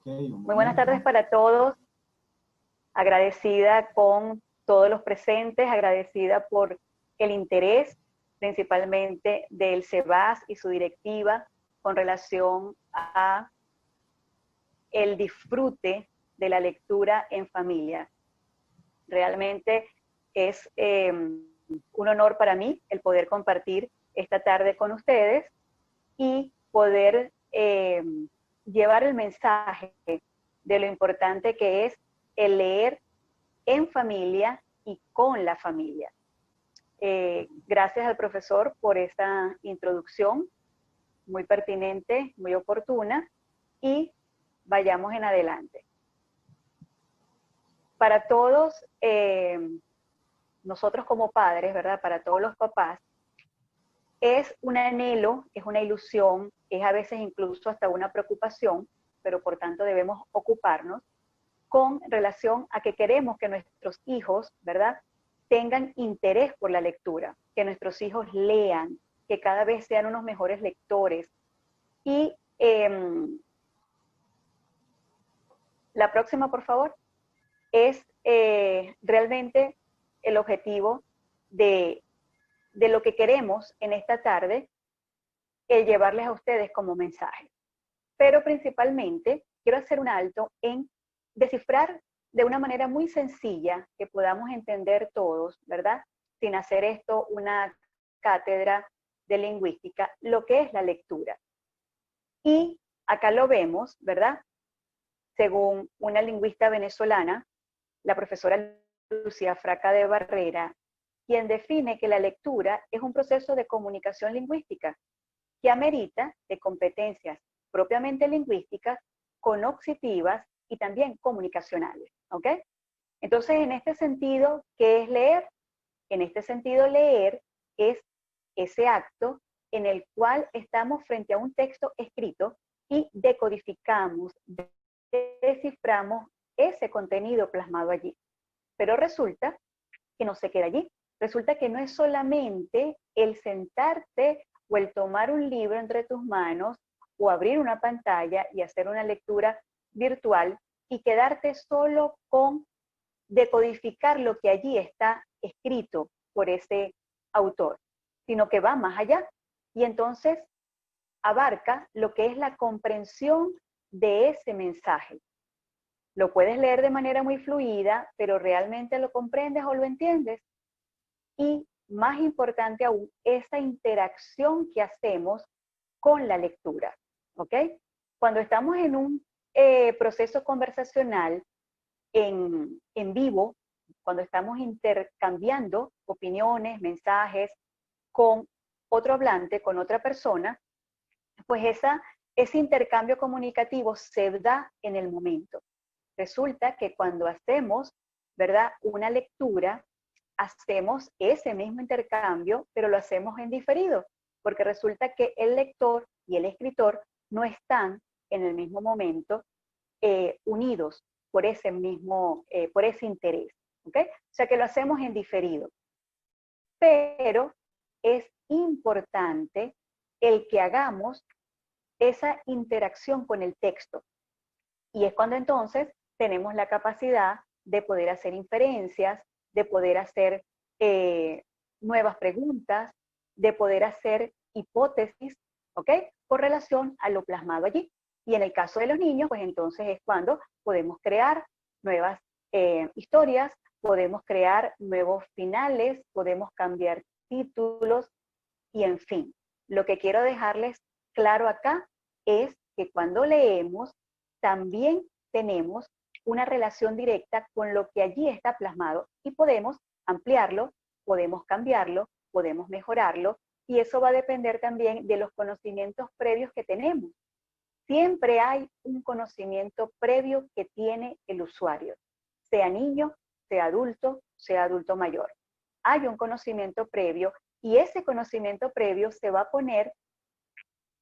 Muy buenas tardes para todos. Agradecida con todos los presentes, agradecida por el interés principalmente del CEBAS y su directiva con relación a el disfrute de la lectura en familia. Realmente es un honor para mí el poder compartir esta tarde con ustedes y poder llevar el mensaje de lo importante que es el leer en familia y con la familia. Gracias al profesor por esta introducción, muy pertinente, muy oportuna, y vayamos en adelante. Para todos, nosotros como padres, ¿verdad? Para todos los papás, es un anhelo, es una ilusión, es a veces incluso hasta una preocupación, pero por tanto debemos ocuparnos con relación a que queremos que nuestros hijos, ¿verdad?, tengan interés por la lectura, que nuestros hijos lean, que cada vez sean unos mejores lectores. Y la próxima, por favor, es realmente el objetivo de lo que queremos en esta tarde, llevarles a ustedes como mensaje. Pero principalmente quiero hacer un alto en descifrar de una manera muy sencilla que podamos entender todos, ¿verdad? Sin hacer esto una cátedra de lingüística, lo que es la lectura. Y acá lo vemos, ¿verdad? Según una lingüista venezolana, la profesora Lucía Fraca de Barrera, quien define que la lectura es un proceso de comunicación lingüística que amerita de competencias propiamente lingüísticas, cognitivas y también comunicacionales, ¿ok? Entonces, en este sentido, ¿qué es leer? En este sentido, leer es ese acto en el cual estamos frente a un texto escrito y decodificamos, desciframos ese contenido plasmado allí. Pero resulta que no se queda allí. Resulta que no es solamente el sentarte o el tomar un libro entre tus manos o abrir una pantalla y hacer una lectura virtual y quedarte solo con decodificar lo que allí está escrito por ese autor, sino que va más allá y entonces abarca lo que es la comprensión de ese mensaje. Lo puedes leer de manera muy fluida, pero ¿realmente lo comprendes o lo entiendes? Y más importante aún, esa interacción que hacemos con la lectura, ¿ok? Cuando estamos en un proceso conversacional en vivo, cuando estamos intercambiando opiniones, mensajes con otro hablante, con otra persona, pues ese intercambio comunicativo se da en el momento. Resulta que cuando hacemos, ¿verdad?, una lectura, hacemos ese mismo intercambio, pero lo hacemos en diferido, porque resulta que el lector y el escritor no están en el mismo momento unidos por ese mismo, por ese interés, ¿ok? O sea que lo hacemos en diferido. Pero es importante el que hagamos esa interacción con el texto. Y es cuando entonces tenemos la capacidad de poder hacer inferencias, de poder hacer nuevas preguntas, de poder hacer hipótesis, ¿ok? Con relación a lo plasmado allí. Y en el caso de los niños, pues entonces es cuando podemos crear nuevas historias, podemos crear nuevos finales, podemos cambiar títulos y en fin. Lo que quiero dejarles claro acá es que cuando leemos también tenemos una relación directa con lo que allí está plasmado y podemos ampliarlo, podemos cambiarlo, podemos mejorarlo y eso va a depender también de los conocimientos previos que tenemos. Siempre hay un conocimiento previo que tiene el usuario, sea niño, sea adulto mayor. Hay un conocimiento previo y ese conocimiento previo se va a poner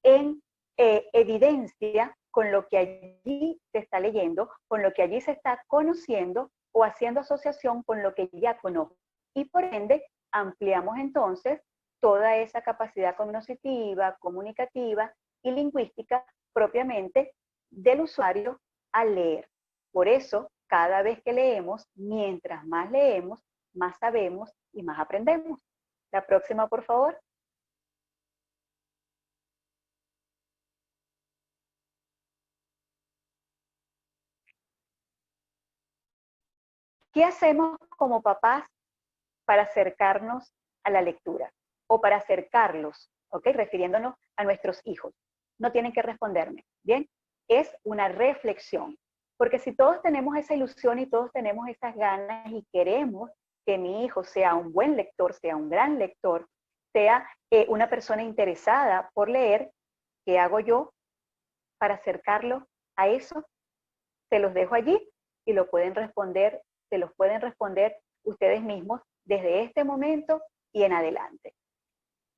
en evidencia con lo que allí se está leyendo, con lo que allí se está conociendo o haciendo asociación con lo que ya conozco. Y por ende, ampliamos entonces toda esa capacidad cognitiva, comunicativa y lingüística propiamente del usuario a leer. Por eso, cada vez que leemos, mientras más leemos, más sabemos y más aprendemos. La próxima, por favor. ¿Qué hacemos como papás para acercarnos a la lectura? O para acercarlos, ¿ok? Refiriéndonos a nuestros hijos. No tienen que responderme, ¿bien? Es una reflexión. Porque si todos tenemos esa ilusión y todos tenemos esas ganas y queremos que mi hijo sea un buen lector, sea un gran lector, sea una persona interesada por leer, ¿qué hago yo para acercarlo a eso? Se los dejo allí y lo pueden responder, se los pueden responder ustedes mismos desde este momento y en adelante.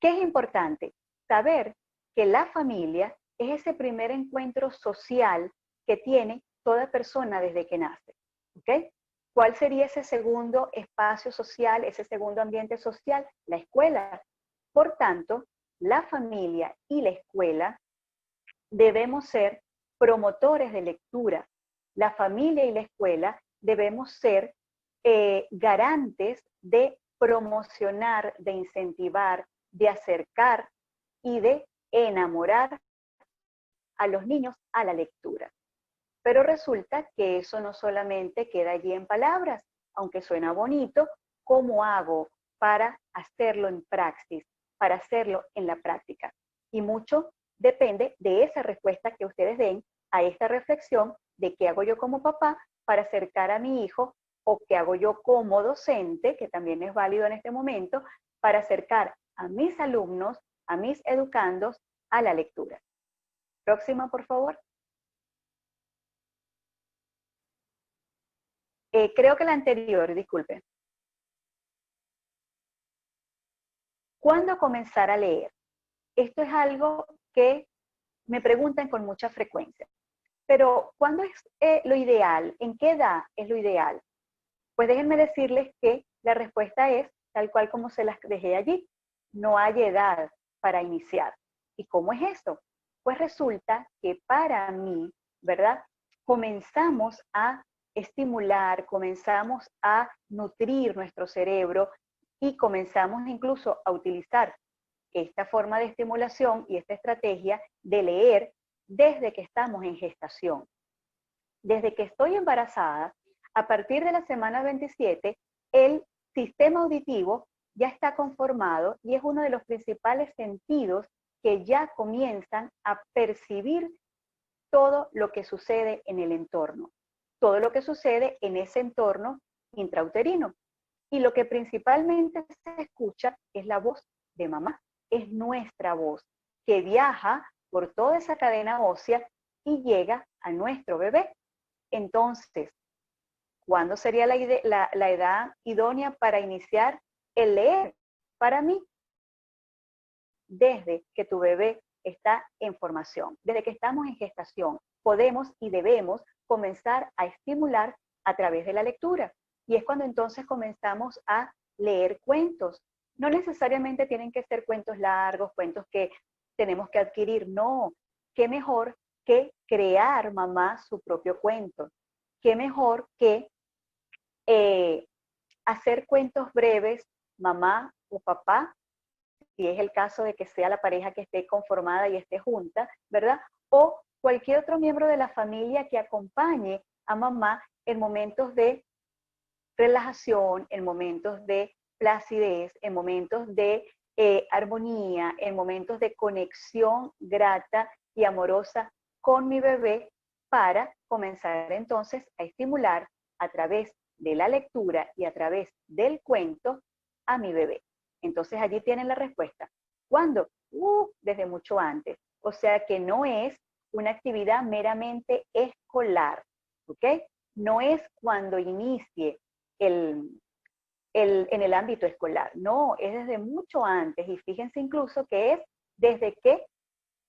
¿Qué es importante? Saber que la familia es ese primer encuentro social que tiene toda persona desde que nace. ¿Ok? ¿Cuál sería ese segundo espacio social, ese segundo ambiente social? La escuela. Por tanto, la familia y la escuela debemos ser promotores de lectura. La familia y la escuela debemos ser garantes de promocionar, de incentivar, de acercar y de enamorar a los niños a la lectura. Pero resulta que eso no solamente queda allí en palabras, aunque suena bonito, ¿cómo hago para hacerlo en praxis, para hacerlo en la práctica? Y mucho depende de esa respuesta que ustedes den a esta reflexión de qué hago yo como papá para acercar a mi hijo o qué hago yo como docente, que también es válido en este momento, para acercar a mis alumnos, a mis educandos a la lectura. Próxima, por favor. Creo que la anterior, disculpe. ¿Cuándo comenzar a leer? Esto es algo que me preguntan con mucha frecuencia. Pero, ¿cuándo es lo ideal? ¿En qué edad es lo ideal? Pues déjenme decirles que la respuesta es tal cual como se las dejé allí. No hay edad para iniciar. ¿Y cómo es eso? Pues resulta que para mí, ¿verdad? Comenzamos a estimular, comenzamos a nutrir nuestro cerebro y comenzamos incluso a utilizar esta forma de estimulación y esta estrategia de leer desde que estamos en gestación. Desde que estoy embarazada, a partir de la semana 27, el sistema auditivo ya está conformado y es uno de los principales sentidos que ya comienzan a percibir todo lo que sucede en el entorno, todo lo que sucede en ese entorno intrauterino. Y lo que principalmente se escucha es la voz de mamá, es nuestra voz, que viaja por toda esa cadena ósea y llega a nuestro bebé. Entonces, ¿cuándo sería la edad idónea para iniciar el leer? Para mí, desde que tu bebé está en formación, desde que estamos en gestación, podemos y debemos comenzar a estimular a través de la lectura. Y es cuando entonces comenzamos a leer cuentos. No necesariamente tienen que ser cuentos largos, cuentos que tenemos que adquirir, no. Qué mejor que crear, mamá, su propio cuento. Qué mejor que hacer cuentos breves, mamá o papá, si es el caso de que sea la pareja que esté conformada y esté junta, ¿verdad? O cualquier otro miembro de la familia que acompañe a mamá en momentos de relajación, en momentos de placidez, en momentos de armonía, en momentos de conexión grata y amorosa con mi bebé para comenzar entonces a estimular a través de la lectura y a través del cuento a mi bebé. Entonces allí tienen la respuesta. ¿Cuándo? Desde mucho antes. O sea que no es una actividad meramente escolar, ¿ok? No es cuando inicie en el ámbito escolar, no, es desde mucho antes y fíjense incluso que es desde que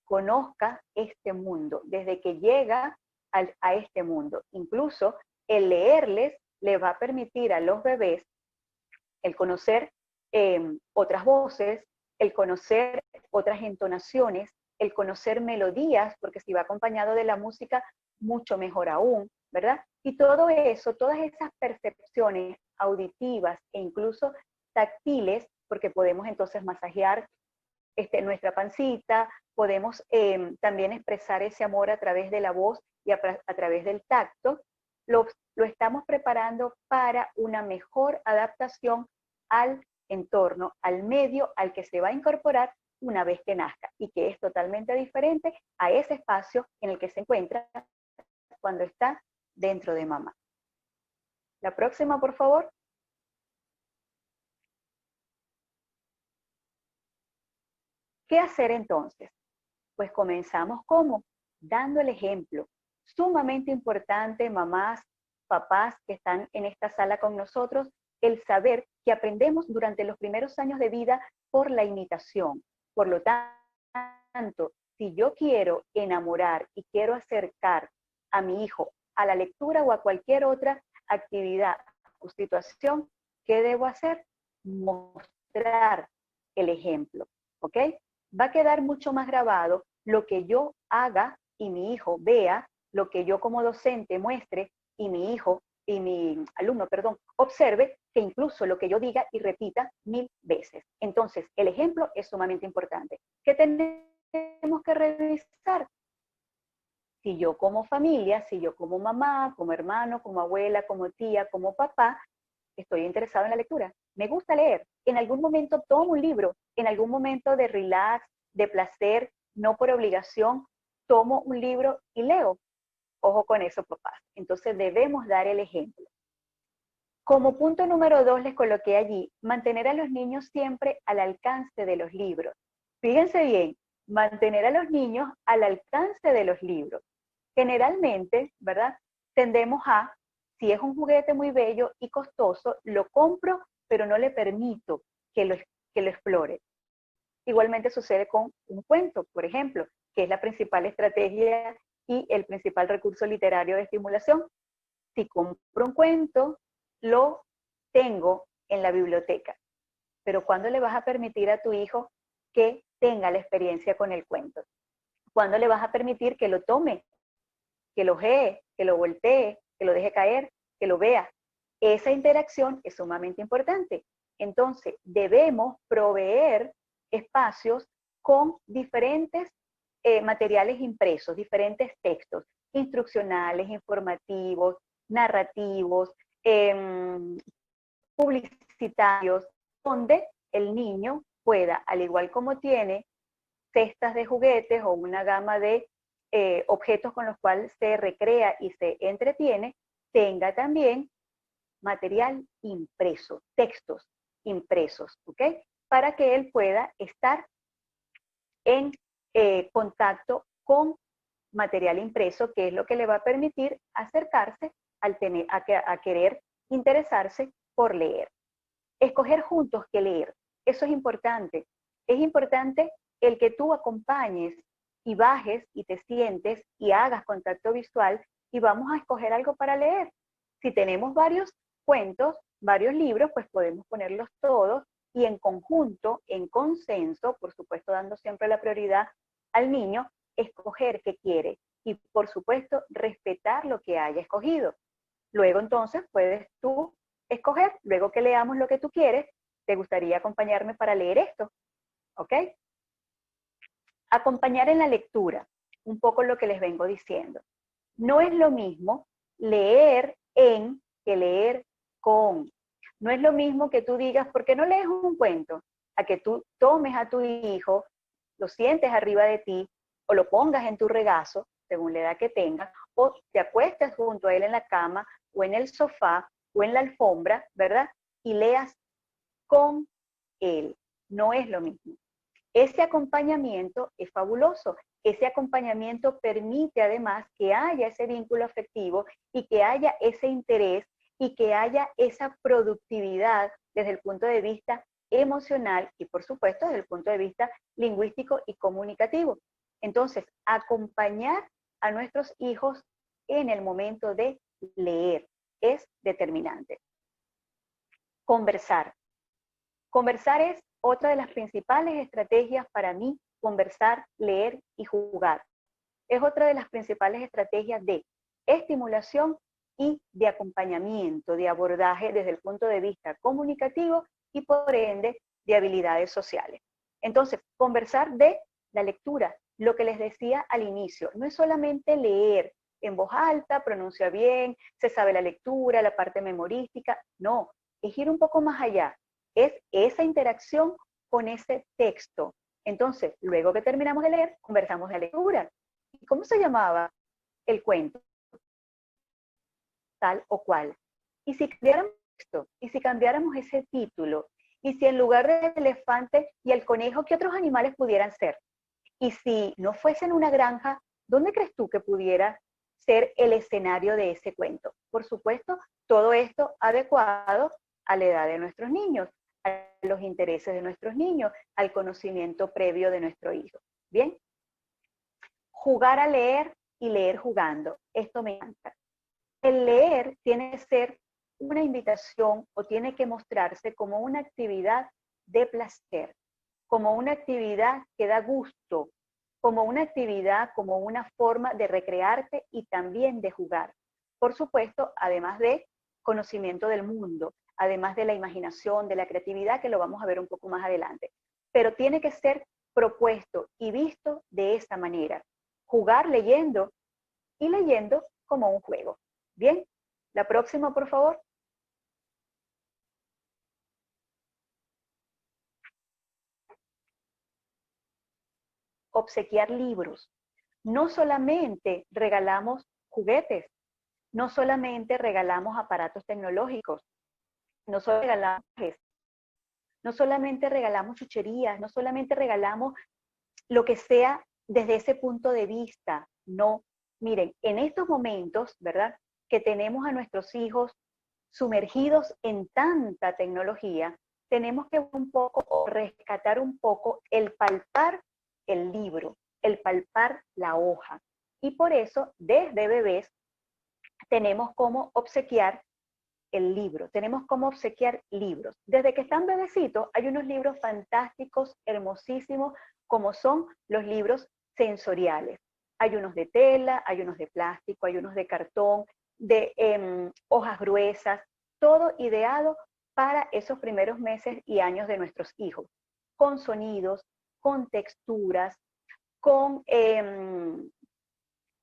conozca este mundo, desde que llega a este mundo. Incluso el leerles le va a permitir a los bebés el conocer otras voces, el conocer otras entonaciones, el conocer melodías, porque si va acompañado de la música, mucho mejor aún, ¿verdad? Y todo eso, todas esas percepciones auditivas e incluso táctiles, porque podemos entonces masajear nuestra pancita, podemos también expresar ese amor a través de la voz y a través del tacto, lo estamos preparando para una mejor adaptación al entorno, al medio al que se va a incorporar una vez que nazca y que es totalmente diferente a ese espacio en el que se encuentra cuando está dentro de mamá. La próxima, por favor. ¿Qué hacer entonces? Pues comenzamos ¿cómo? Dando el ejemplo. Sumamente importante, mamás, papás que están en esta sala con nosotros, el saber que aprendemos durante los primeros años de vida por la imitación. Por lo tanto, si yo quiero enamorar y quiero acercar a mi hijo a la lectura o a cualquier otra actividad o situación, ¿qué debo hacer? Mostrar el ejemplo, ¿ok? Va a quedar mucho más grabado lo que yo haga y mi hijo vea, lo que yo como docente muestre y mi hijo y mi alumno, perdón, observe, que incluso lo que yo diga y repita 1000 veces. Entonces, el ejemplo es sumamente importante. ¿Qué tenemos que revisar? Si yo como familia, si yo como mamá, como hermano, como abuela, como tía, como papá, estoy interesado en la lectura. Me gusta leer. En algún momento tomo un libro, en algún momento de relax, de placer, no por obligación, tomo un libro y leo. Ojo con eso, papás. Entonces debemos dar el ejemplo. Como punto número 2 les coloqué allí, mantener a los niños siempre al alcance de los libros. Fíjense bien, mantener a los niños al alcance de los libros. Generalmente, ¿verdad? Tendemos a, si es un juguete muy bello y costoso, lo compro, pero no le permito que lo explore. Igualmente sucede con un cuento, por ejemplo, que es la principal estrategia y el principal recurso literario de estimulación. Si compro un cuento, lo tengo en la biblioteca. Pero ¿cuándo le vas a permitir a tu hijo que tenga la experiencia con el cuento? ¿Cuándo le vas a permitir que lo tome, que lo ojee, que lo voltee, que lo deje caer, que lo vea? Esa interacción es sumamente importante. Entonces, debemos proveer espacios con diferentes materiales impresos, diferentes textos, instruccionales, informativos, narrativos, publicitarios, donde el niño pueda, al igual como tiene cestas de juguetes o una gama de objetos con los cuales se recrea y se entretiene, tenga también material impreso, textos impresos, ¿ok? Para que él pueda estar en contacto con material impreso, que es lo que le va a permitir acercarse a querer interesarse por leer. Escoger juntos qué leer, eso es importante. Es importante el que tú acompañes y bajes y te sientes y hagas contacto visual y vamos a escoger algo para leer. Si tenemos varios cuentos, varios libros, pues podemos ponerlos todos y en conjunto, en consenso, por supuesto dando siempre la prioridad al niño, escoger qué quiere y por supuesto respetar lo que haya escogido. Luego entonces puedes tú escoger, luego que leamos lo que tú quieres, ¿te gustaría acompañarme para leer esto? ¿Ok? Acompañar en la lectura, un poco lo que les vengo diciendo. No es lo mismo leer en que leer con. No es lo mismo que tú digas, ¿por qué no lees un cuento? A que tú tomes a tu hijo, lo sientes arriba de ti, o lo pongas en tu regazo, según la edad que tenga, o te acuestes junto a él en la cama, o en el sofá, o en la alfombra, ¿verdad? Y leas con él. No es lo mismo. Ese acompañamiento es fabuloso. Ese acompañamiento permite además que haya ese vínculo afectivo y que haya ese interés y que haya esa productividad desde el punto de vista emocional y por supuesto desde el punto de vista lingüístico y comunicativo. Entonces, acompañar a nuestros hijos en el momento de leer es determinante. Conversar. Conversar es otra de las principales estrategias para mí, conversar, leer y jugar. Es otra de las principales estrategias de estimulación y de acompañamiento, de abordaje desde el punto de vista comunicativo y por ende de habilidades sociales. Entonces, conversar de la lectura, lo que les decía al inicio, no es solamente leer en voz alta, pronuncia bien, se sabe la lectura, la parte memorística, no, es ir un poco más allá, es esa interacción con ese texto. Entonces, luego que terminamos de leer, conversamos de lectura. ¿Y cómo se llamaba el cuento? Tal o cual. Y si cambiáramos esto, y si cambiáramos ese título, y si en lugar del elefante y el conejo, ¿qué otros animales pudieran ser? Y si no fuesen una granja, ¿dónde crees tú que pudiera ser el escenario de ese cuento? Por supuesto, todo esto adecuado a la edad de nuestros niños, a los intereses de nuestros niños, al conocimiento previo de nuestro hijo. Bien, jugar a leer y leer jugando. Esto me encanta. El leer tiene que ser una invitación o tiene que mostrarse como una actividad de placer, como una actividad que da gusto, como una actividad, como una forma de recrearte y también de jugar. Por supuesto, además de conocimiento del mundo, además de la imaginación, de la creatividad, que lo vamos a ver un poco más adelante. Pero tiene que ser propuesto y visto de esta manera. Jugar leyendo y leyendo como un juego. Bien, la próxima, por favor. Obsequiar libros. No solamente regalamos juguetes, no solamente regalamos aparatos tecnológicos, no solo regalamos, no solamente regalamos chucherías, no solamente regalamos lo que sea desde ese punto de vista, no. Miren, en estos momentos, ¿verdad? Que tenemos a nuestros hijos sumergidos en tanta tecnología, tenemos que un poco rescatar un poco el palpar el libro, el palpar la hoja. Y por eso, desde bebés, tenemos como obsequiar el libro, tenemos como obsequiar libros. Desde que están bebecitos, hay unos libros fantásticos, hermosísimos, como son los libros sensoriales. Hay unos de tela, hay unos de plástico, hay unos de cartón, de hojas gruesas, todo ideado para esos primeros meses y años de nuestros hijos, con sonidos, con texturas, con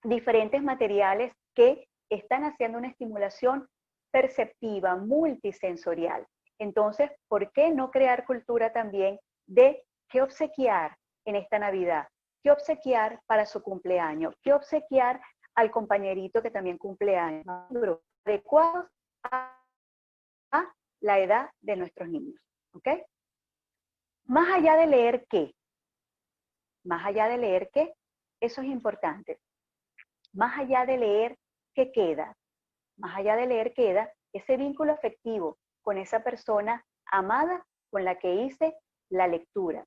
diferentes materiales que están haciendo una estimulación perceptiva, multisensorial. Entonces, ¿por qué no crear cultura también de qué obsequiar en esta Navidad? ¿Qué obsequiar para su cumpleaños? ¿Qué obsequiar al compañerito que también cumple años? Adecuados a la edad de nuestros niños. ¿Ok? Más allá de leer qué, más allá de leer qué, eso es importante. Más allá de leer qué queda, más allá de leer queda ese vínculo afectivo con esa persona amada con la que hice la lectura.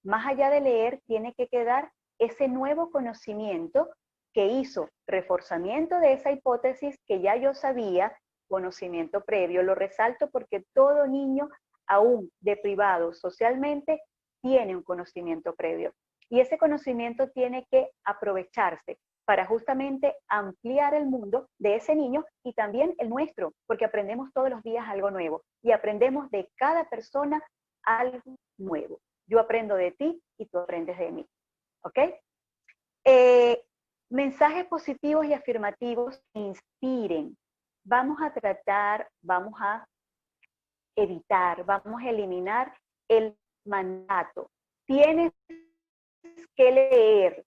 Más allá de leer tiene que quedar ese nuevo conocimiento que hizo reforzamiento de esa hipótesis que ya yo sabía, conocimiento previo. Lo resalto porque todo niño, aún deprivado socialmente, tiene un conocimiento previo. Y ese conocimiento tiene que aprovecharse para justamente ampliar el mundo de ese niño y también el nuestro, porque aprendemos todos los días algo nuevo y aprendemos de cada persona algo nuevo. Yo aprendo de ti y tú aprendes de mí. ¿Ok? Mensajes positivos y afirmativos que inspiren. Vamos a tratar, vamos a evitar, vamos a eliminar el mandato. Tienes que leer.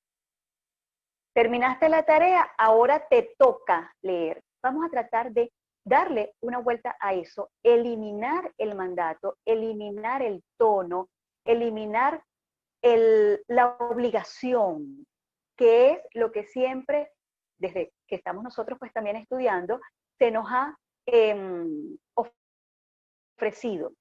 Terminaste la tarea, ahora te toca leer. Vamos a tratar de darle una vuelta a eso, eliminar el mandato, eliminar el tono, eliminar la obligación, que es lo que siempre, desde que estamos nosotros pues también estudiando, se nos ha ofrecido.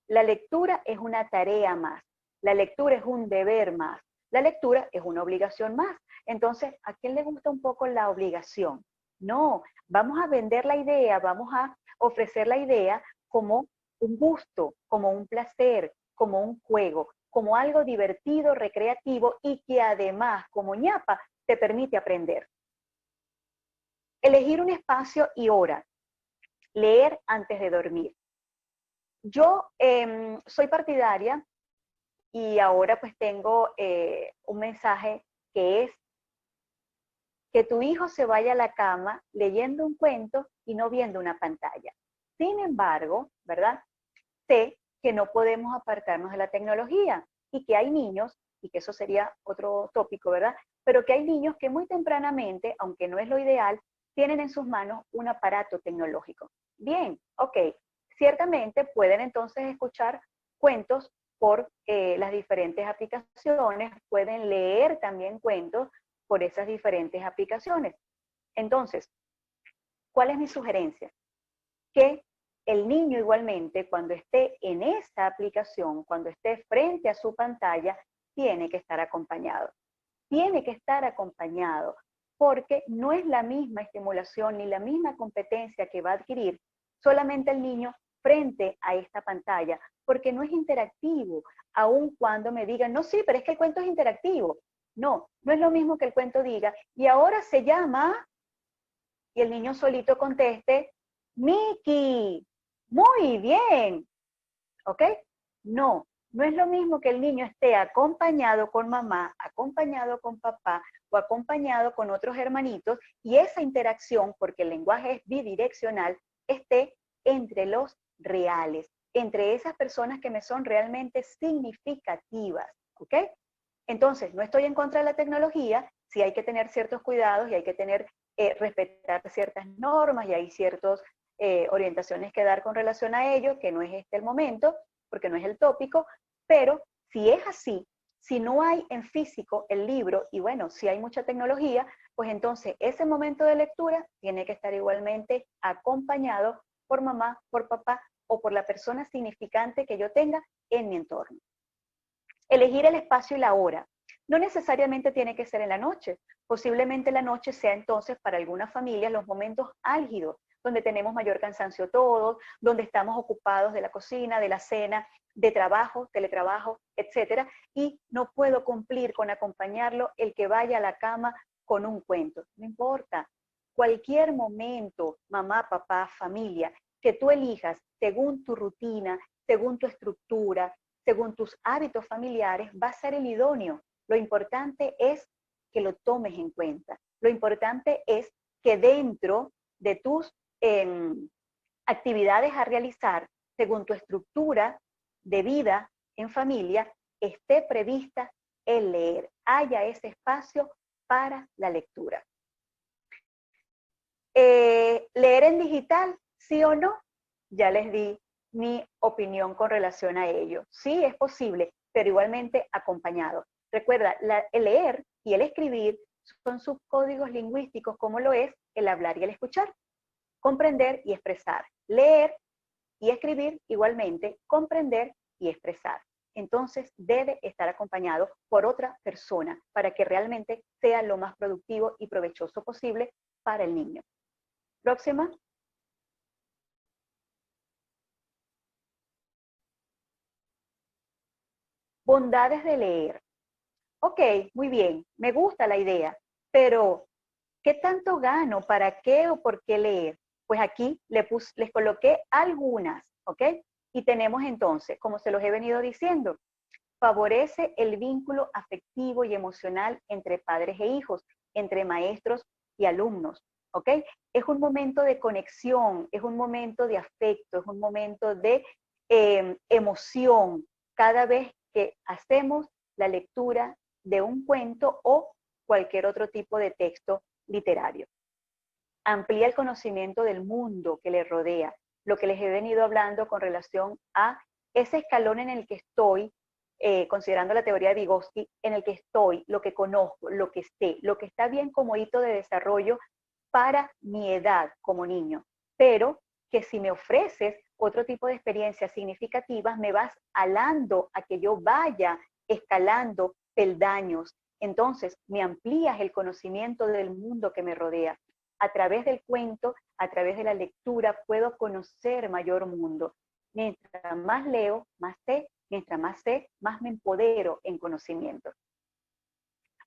La lectura es una tarea más, la lectura es un deber más, la lectura es una obligación más. Entonces, ¿a quién le gusta un poco la obligación? No, vamos a vender la idea, vamos a ofrecer la idea como un gusto, como un placer, como un juego, como algo divertido, recreativo y que además, como ñapa, te permite aprender. Elegir un espacio y hora. Leer antes de dormir. Yo soy partidaria y ahora pues tengo un mensaje que es que tu hijo se vaya a la cama leyendo un cuento y no viendo una pantalla. Sin embargo, ¿verdad? Sé que no podemos apartarnos de la tecnología y que hay niños, y que eso sería otro tópico, ¿verdad? Pero que hay niños que muy tempranamente, aunque no es lo ideal, tienen en sus manos un aparato tecnológico. Bien, ok, ciertamente pueden entonces escuchar cuentos por las diferentes aplicaciones, pueden leer también cuentos por esas diferentes aplicaciones. Entonces, ¿cuál es mi sugerencia? Que el niño igualmente, cuando esté en esta aplicación, cuando esté frente a su pantalla, tiene que estar acompañado. Tiene que estar acompañado porque no es la misma estimulación ni la misma competencia que va a adquirir solamente el niño frente a esta pantalla, porque no es interactivo, aun cuando me digan, no, sí, pero es que el cuento es interactivo. No, no es lo mismo que el cuento diga, y ahora se llama, y el niño solito conteste, Miki, muy bien, ¿ok? No, no es lo mismo que el niño esté acompañado con mamá, acompañado con papá o acompañado con otros hermanitos y esa interacción, porque el lenguaje es bidireccional, esté entre los reales, entre esas personas que me son realmente significativas, ¿ok? Entonces, no estoy en contra de la tecnología, sí hay que tener ciertos cuidados y hay que respetar ciertas normas y hay ciertas orientaciones que dar con relación a ello, que no es este el momento, porque no es el tópico, pero si es así, si no hay en físico el libro, y bueno, si hay mucha tecnología, pues entonces ese momento de lectura tiene que estar igualmente acompañado por mamá, por papá o por la persona significante que yo tenga en mi entorno. Elegir el espacio y la hora. No necesariamente tiene que ser en la noche. Posiblemente la noche sea entonces para algunas familias los momentos álgidos, donde tenemos mayor cansancio todos, donde estamos ocupados de la cocina, de la cena, de trabajo, teletrabajo, etcétera, y no puedo cumplir con acompañarlo el que vaya a la cama con un cuento. No importa. Cualquier momento, mamá, papá, familia, que tú elijas según tu rutina, según tu estructura, según tus hábitos familiares, va a ser el idóneo. Lo importante es que lo tomes en cuenta. Lo importante es que dentro de tus actividades a realizar, según tu estructura de vida en familia, esté prevista el leer. Haya ese espacio para la lectura. ¿Leer en digital, sí o no? Ya les di mi opinión con relación a ello. Sí, es posible, pero igualmente acompañado. Recuerda, el leer y el escribir son subcódigos lingüísticos como lo es el hablar y el escuchar. Comprender y expresar. Leer y escribir igualmente, comprender y expresar. Entonces debe estar acompañado por otra persona para que realmente sea lo más productivo y provechoso posible para el niño. Próxima. Bondades de leer. Ok, muy bien, me gusta la idea, pero ¿qué tanto gano? ¿Para qué o por qué leer? Pues aquí les coloqué algunas, ¿ok? Y tenemos entonces, como se los he venido diciendo, favorece el vínculo afectivo y emocional entre padres e hijos, entre maestros y alumnos, ¿ok? Es un momento de conexión, es un momento de afecto, es un momento de emoción cada vez que hacemos la lectura de un cuento o cualquier otro tipo de texto literario. Amplía el conocimiento del mundo que le rodea, lo que les he venido hablando con relación a ese escalón en el que estoy, considerando la teoría de Vygotsky, en el que estoy, lo que conozco, lo que sé, lo que está bien como hito de desarrollo para mi edad como niño, pero que si me ofreces otro tipo de experiencias significativas, me vas alando a que yo vaya escalando peldaños. Entonces, me amplías el conocimiento del mundo que me rodea. A través del cuento, a través de la lectura, puedo conocer mayor mundo. Mientras más leo, más sé. Mientras más sé, más me empodero en conocimiento.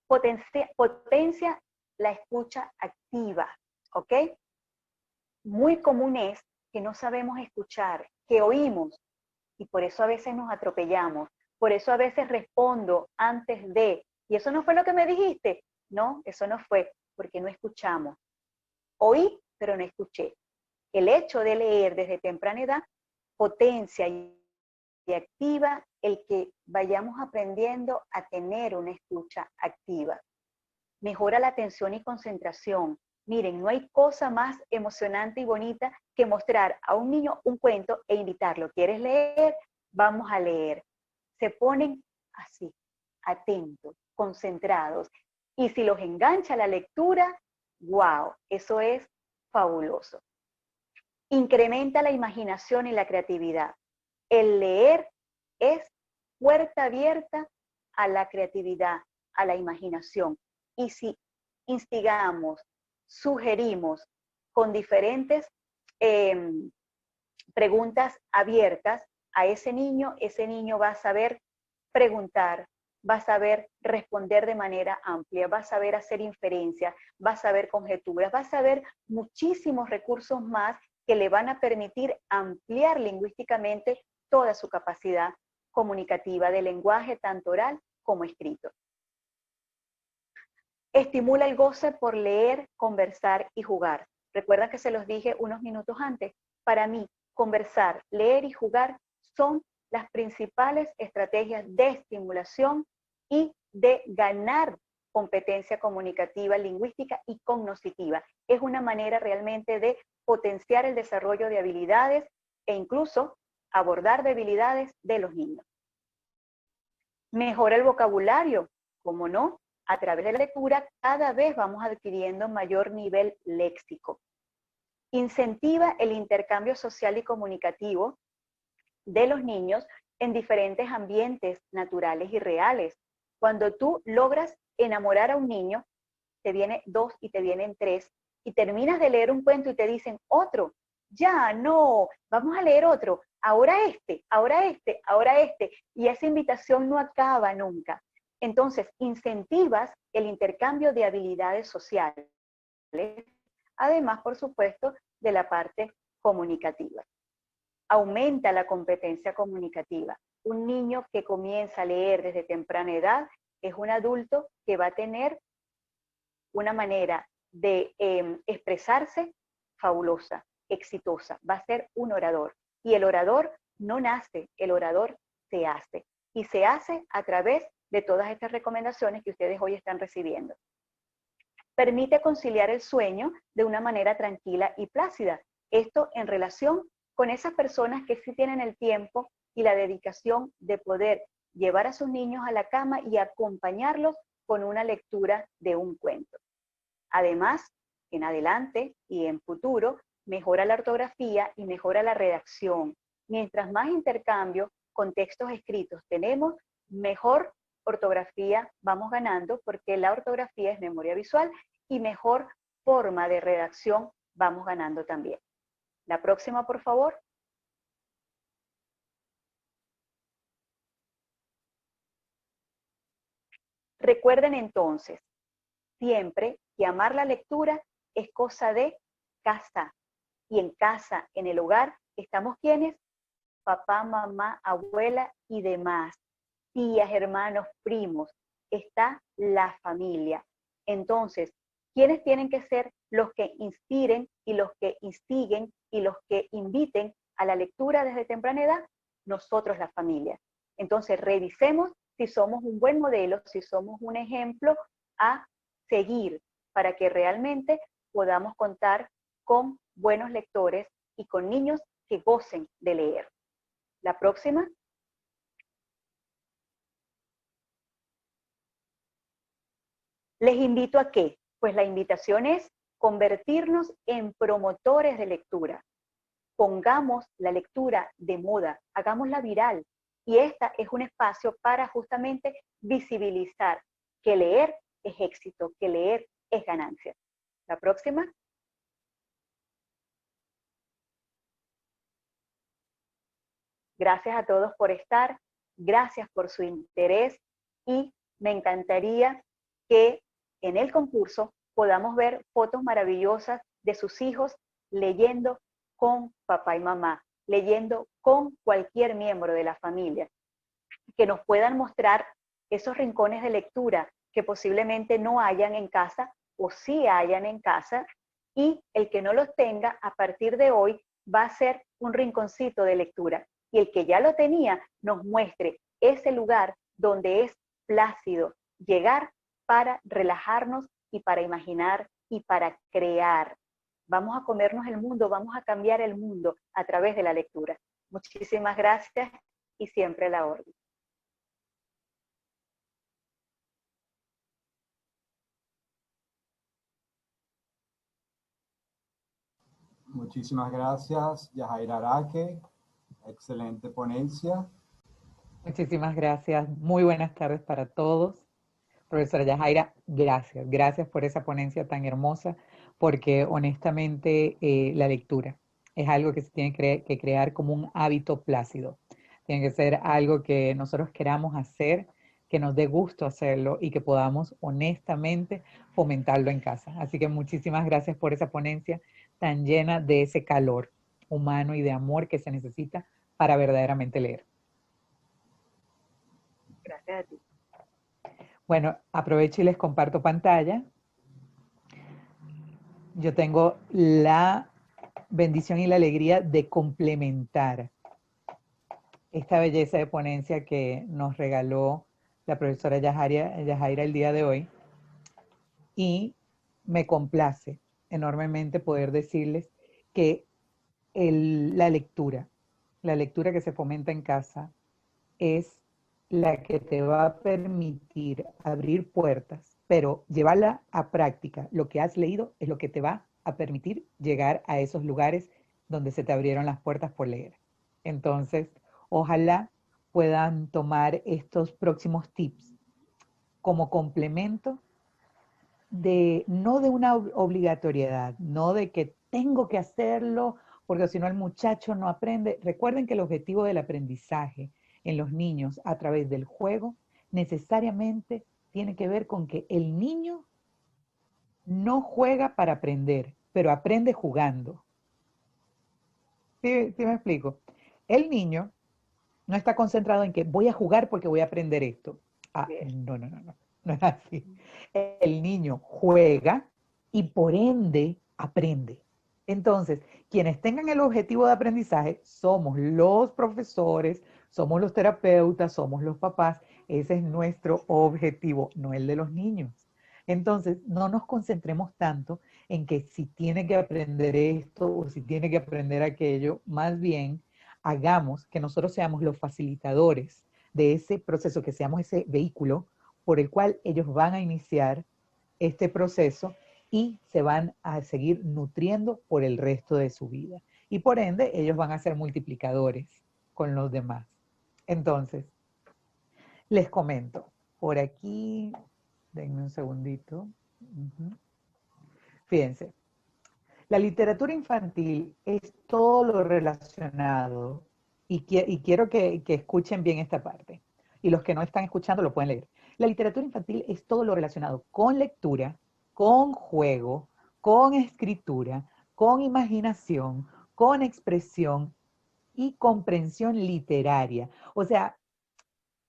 Potencia la escucha activa. ¿ok? Muy común es que no sabemos escuchar, que oímos, y por eso a veces nos atropellamos, por eso a veces respondo antes de, y eso no fue lo que me dijiste, no, eso no fue, porque no escuchamos. Oí, pero no escuché. El hecho de leer desde temprana edad potencia y activa el que vayamos aprendiendo a tener una escucha activa. Mejora la atención y concentración. Miren, no hay cosa más emocionante y bonita que mostrar a un niño un cuento e invitarlo. ¿Quieres leer? Vamos a leer. Se ponen así, atentos, concentrados. Y si los engancha la lectura, wow, eso es fabuloso. Incrementa la imaginación y la creatividad. El leer es puerta abierta a la creatividad, a la imaginación. Y si instigamos, sugerimos con diferentes preguntas abiertas a ese niño va a saber preguntar, va a saber responder de manera amplia, va a saber hacer inferencias, va a saber conjeturas, va a saber muchísimos recursos más que le van a permitir ampliar lingüísticamente toda su capacidad comunicativa de lenguaje, tanto oral como escrito. Estimula el goce por leer, conversar y jugar. Recuerda que se los dije unos minutos antes. Para mí, conversar, leer y jugar son las principales estrategias de estimulación y de ganar competencia comunicativa, lingüística y cognitiva. Es una manera realmente de potenciar el desarrollo de habilidades e incluso abordar debilidades de los niños. Mejora el vocabulario, ¿cómo no? A través de la lectura cada vez vamos adquiriendo mayor nivel léxico. Incentiva el intercambio social y comunicativo de los niños en diferentes ambientes naturales y reales. Cuando tú logras enamorar a un niño, te viene 2 y te vienen 3, y terminas de leer un cuento y te dicen otro. Ya, no, vamos a leer otro. Ahora este, ahora este, ahora este. Y esa invitación no acaba nunca. Entonces, incentivas el intercambio de habilidades sociales, además, por supuesto, de la parte comunicativa. Aumenta la competencia comunicativa. Un niño que comienza a leer desde temprana edad es un adulto que va a tener una manera de expresarse fabulosa, exitosa. Va a ser un orador. Y el orador no nace, el orador se hace. Y se hace a través de todas estas recomendaciones que ustedes hoy están recibiendo. Permite conciliar el sueño de una manera tranquila y plácida. Esto en relación con esas personas que sí tienen el tiempo y la dedicación de poder llevar a sus niños a la cama y acompañarlos con una lectura de un cuento. Además, en adelante y en futuro, mejora la ortografía y mejora la redacción. Mientras más intercambio con textos escritos tenemos, mejor ortografía vamos ganando, porque la ortografía es memoria visual y mejor forma de redacción vamos ganando también. La próxima, por favor. Recuerden entonces, siempre que amar la lectura es cosa de casa. Y en casa, en el hogar, estamos quienes, papá, mamá, abuela y demás, tías, hermanos, primos, está la familia. Entonces, ¿quiénes tienen que ser los que inspiren y los que instiguen y los que inviten a la lectura desde temprana edad? Nosotros, la familia. Entonces, revisemos si somos un buen modelo, si somos un ejemplo a seguir, para que realmente podamos contar con buenos lectores y con niños que gocen de leer. La próxima. Les invito a qué? Pues la invitación es convertirnos en promotores de lectura. Pongamos la lectura de moda, hagámosla viral. Y esta es un espacio para justamente visibilizar que leer es éxito, que leer es ganancia. La próxima. Gracias a todos por estar, gracias por su interés y me encantaría que en el concurso podamos ver fotos maravillosas de sus hijos leyendo con papá y mamá, leyendo con cualquier miembro de la familia, que nos puedan mostrar esos rincones de lectura que posiblemente no hayan en casa o sí hayan en casa, y el que no los tenga a partir de hoy va a ser un rinconcito de lectura, y el que ya lo tenía nos muestre ese lugar donde es plácido llegar para relajarnos y para imaginar y para crear. Vamos a comernos el mundo, vamos a cambiar el mundo a través de la lectura. Muchísimas gracias y siempre a la orden. Muchísimas gracias, Yajaira Araque. Excelente ponencia. Muchísimas gracias. Muy buenas tardes para todos. Profesora Yajaira, gracias. Gracias por esa ponencia tan hermosa, porque honestamente la lectura es algo que se tiene que crear como un hábito plácido. Tiene que ser algo que nosotros queramos hacer, que nos dé gusto hacerlo y que podamos honestamente fomentarlo en casa. Así que muchísimas gracias por esa ponencia tan llena de ese calor humano y de amor que se necesita para verdaderamente leer. Gracias a ti. Bueno, aprovecho y les comparto pantalla. Yo tengo la bendición y la alegría de complementar esta belleza de ponencia que nos regaló la profesora Yajaira el día de hoy. Y me complace enormemente poder decirles que la lectura que se fomenta en casa es la que te va a permitir abrir puertas, pero llevarla a práctica. Lo que has leído es lo que te va a permitir llegar a esos lugares donde se te abrieron las puertas por leer. Entonces, ojalá puedan tomar estos próximos tips como complemento no de una obligatoriedad, no de que tengo que hacerlo porque si no el muchacho no aprende. Recuerden que el objetivo del aprendizaje en los niños a través del juego necesariamente tiene que ver con que el niño no juega para aprender, pero aprende jugando. ¿Sí me explico? El niño no está concentrado en que voy a jugar porque voy a aprender esto. No, no es así. El niño juega y por ende aprende. Entonces, quienes tengan el objetivo de aprendizaje somos los profesores, somos los terapeutas, somos los papás. Ese es nuestro objetivo, no el de los niños. Entonces, no nos concentremos tanto en que si tiene que aprender esto o si tiene que aprender aquello, más bien hagamos que nosotros seamos los facilitadores de ese proceso, que seamos ese vehículo por el cual ellos van a iniciar este proceso y se van a seguir nutriendo por el resto de su vida. Y por ende, ellos van a ser multiplicadores con los demás. Entonces, les comento, por aquí, denme un segundito. Fíjense, la literatura infantil es todo lo relacionado, y quiero que escuchen bien esta parte, y los que no están escuchando lo pueden leer. La literatura infantil es todo lo relacionado con lectura, con juego, con escritura, con imaginación, con expresión y comprensión literaria. O sea,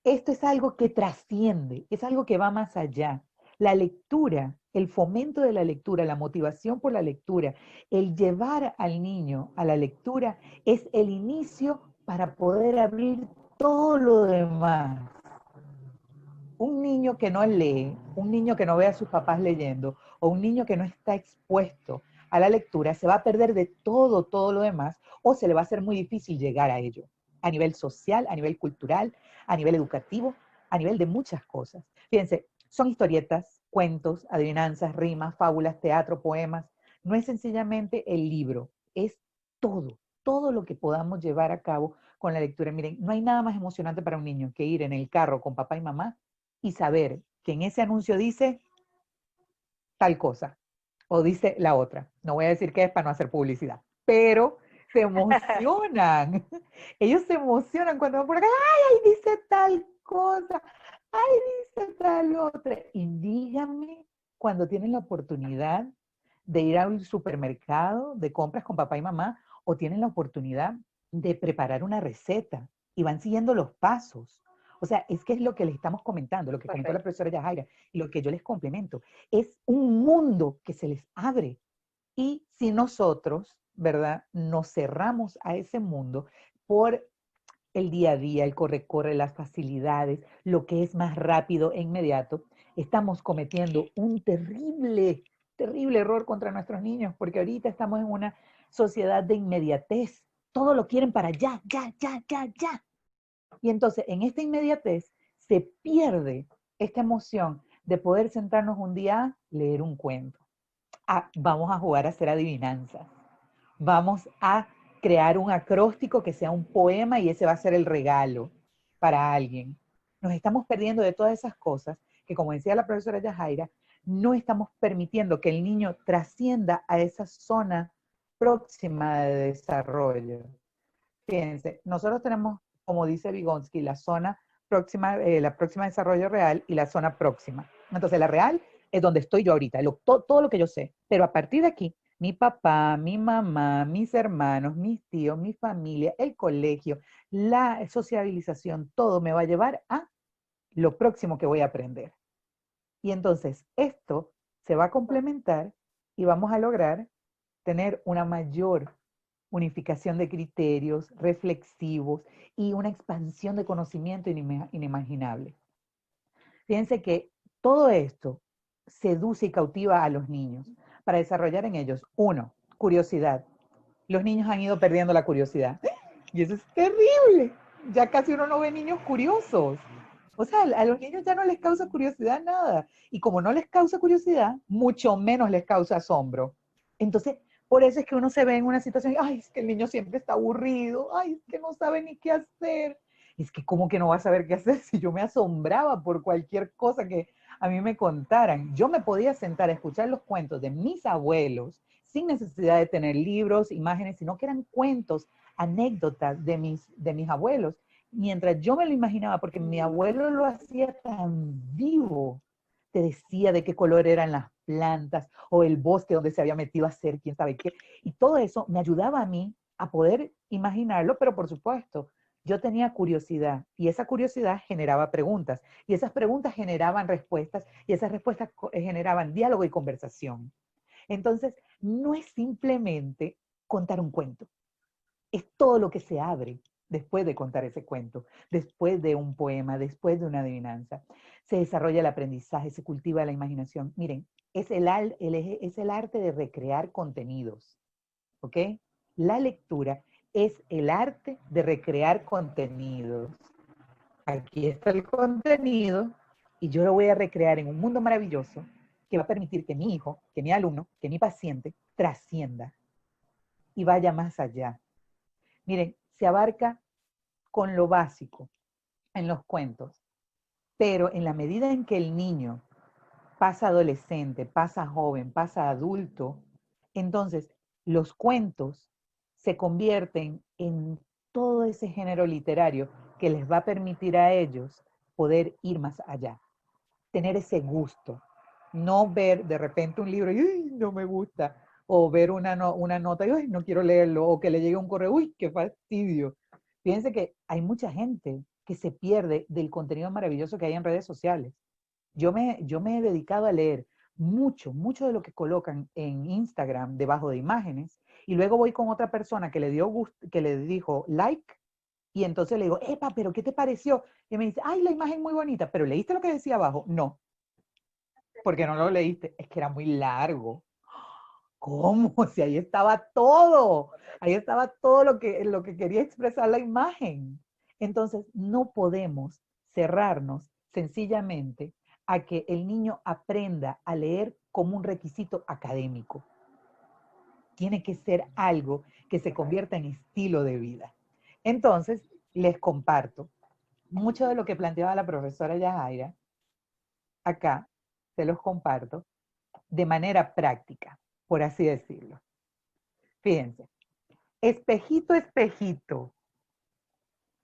esto es algo que trasciende, es algo que va más allá. La lectura, el fomento de la lectura, la motivación por la lectura, el llevar al niño a la lectura es el inicio para poder abrir todo lo demás. Un niño que no lee, un niño que no ve a sus papás leyendo, o un niño que no está expuesto a la lectura, se va a perder de todo lo demás, o se le va a hacer muy difícil llegar a ello, a nivel social, a nivel cultural, a nivel educativo, a nivel de muchas cosas. Fíjense, son historietas, cuentos, adivinanzas, rimas, fábulas, teatro, poemas. No es sencillamente el libro, es todo lo que podamos llevar a cabo con la lectura. Miren, no hay nada más emocionante para un niño que ir en el carro con papá y mamá y saber que en ese anuncio dice tal cosa o dice la otra. No voy a decir qué es para no hacer publicidad, pero se emocionan. Ellos se emocionan cuando van por acá. ¡Ay, ahí dice tal cosa! ¡Ay, dice tal otra! Y díganme cuando tienen la oportunidad de ir al supermercado de compras con papá y mamá, o tienen la oportunidad de preparar una receta y van siguiendo los pasos. O sea, es que es lo que les estamos comentando, lo que comentó la Perfecto. profesora Yajaira y lo que yo les complemento. Es un mundo que se les abre. Y si nosotros, ¿verdad?, nos cerramos a ese mundo por el día a día, el corre-corre, las facilidades, lo que es más rápido e inmediato, estamos cometiendo un terrible, terrible error contra nuestros niños, porque ahorita estamos en una sociedad de inmediatez. Todo lo quieren para ya, ya, ya, ya, ya. Y entonces, en esta inmediatez, se pierde esta emoción de poder sentarnos un día a leer un cuento. Vamos a jugar a hacer adivinanzas. Vamos a crear un acróstico que sea un poema y ese va a ser el regalo para alguien. Nos estamos perdiendo de todas esas cosas que, como decía la profesora Yajaira, no estamos permitiendo que el niño trascienda a esa zona próxima de desarrollo. Fíjense, nosotros tenemos, como dice Vygotsky, la próxima desarrollo real y la zona próxima. Entonces, la real es donde estoy yo ahorita, todo lo que yo sé. Pero a partir de aquí, mi papá, mi mamá, mis hermanos, mis tíos, mi familia, el colegio, la sociabilización, todo me va a llevar a lo próximo que voy a aprender. Y entonces, esto se va a complementar y vamos a lograr tener una mayor unificación de criterios reflexivos y una expansión de conocimiento inimaginable. Fíjense que todo esto seduce y cautiva a los niños para desarrollar en ellos, uno, curiosidad. Los niños han ido perdiendo la curiosidad y eso es terrible. Ya casi uno no ve niños curiosos. O sea, a los niños ya no les causa curiosidad nada. Y como no les causa curiosidad, mucho menos les causa asombro. Entonces, por eso es que uno se ve en una situación, ay, es que el niño siempre está aburrido, ay, es que no sabe ni qué hacer. Es que, ¿cómo que no va a saber qué hacer si yo me asombraba por cualquier cosa que a mí me contaran? Yo me podía sentar a escuchar los cuentos de mis abuelos sin necesidad de tener libros, imágenes, sino que eran cuentos, anécdotas de mis abuelos, mientras yo me lo imaginaba, porque mi abuelo lo hacía tan vivo, te decía de qué color eran las plantas o el bosque donde se había metido a hacer quién sabe qué, y todo eso me ayudaba a mí a poder imaginarlo, pero por supuesto, yo tenía curiosidad y esa curiosidad generaba preguntas y esas preguntas generaban respuestas y esas respuestas generaban diálogo y conversación. Entonces, no es simplemente contar un cuento, es todo lo que se abre después de contar ese cuento, después de un poema, después de una adivinanza. Se desarrolla el aprendizaje, se cultiva la imaginación. Miren, es el arte de recrear contenidos, ¿ok? La lectura es el arte de recrear contenidos. Aquí está el contenido y yo lo voy a recrear en un mundo maravilloso que va a permitir que mi hijo, que mi alumno, que mi paciente trascienda y vaya más allá. Miren, se abarca con lo básico en los cuentos, pero en la medida en que el niño pasa adolescente, pasa joven, pasa adulto, entonces los cuentos se convierten en todo ese género literario que les va a permitir a ellos poder ir más allá, tener ese gusto, no ver de repente un libro y "Ay, no me gusta", o ver una nota y "Ay, no quiero leerlo", o que le llegue un correo, uy, qué fastidio. Fíjense que hay mucha gente que se pierde del contenido maravilloso que hay en redes sociales. Yo me he dedicado a leer mucho de lo que colocan en Instagram debajo de imágenes, y luego voy con otra persona que le dio gusto, que le dijo like, y entonces le digo, epa, pero ¿qué te pareció? Y me dice, ay, la imagen muy bonita, pero ¿leíste lo que decía abajo? No, porque no lo leíste, es que era muy largo. ¿Cómo? Si ahí estaba todo lo que quería expresar la imagen. Entonces, no podemos cerrarnos sencillamente a que el niño aprenda a leer como un requisito académico. Tiene que ser algo que se convierta en estilo de vida. Entonces, les comparto mucho de lo que planteaba la profesora Yajaira. Acá se los comparto de manera práctica, por así decirlo. Fíjense, espejito, espejito,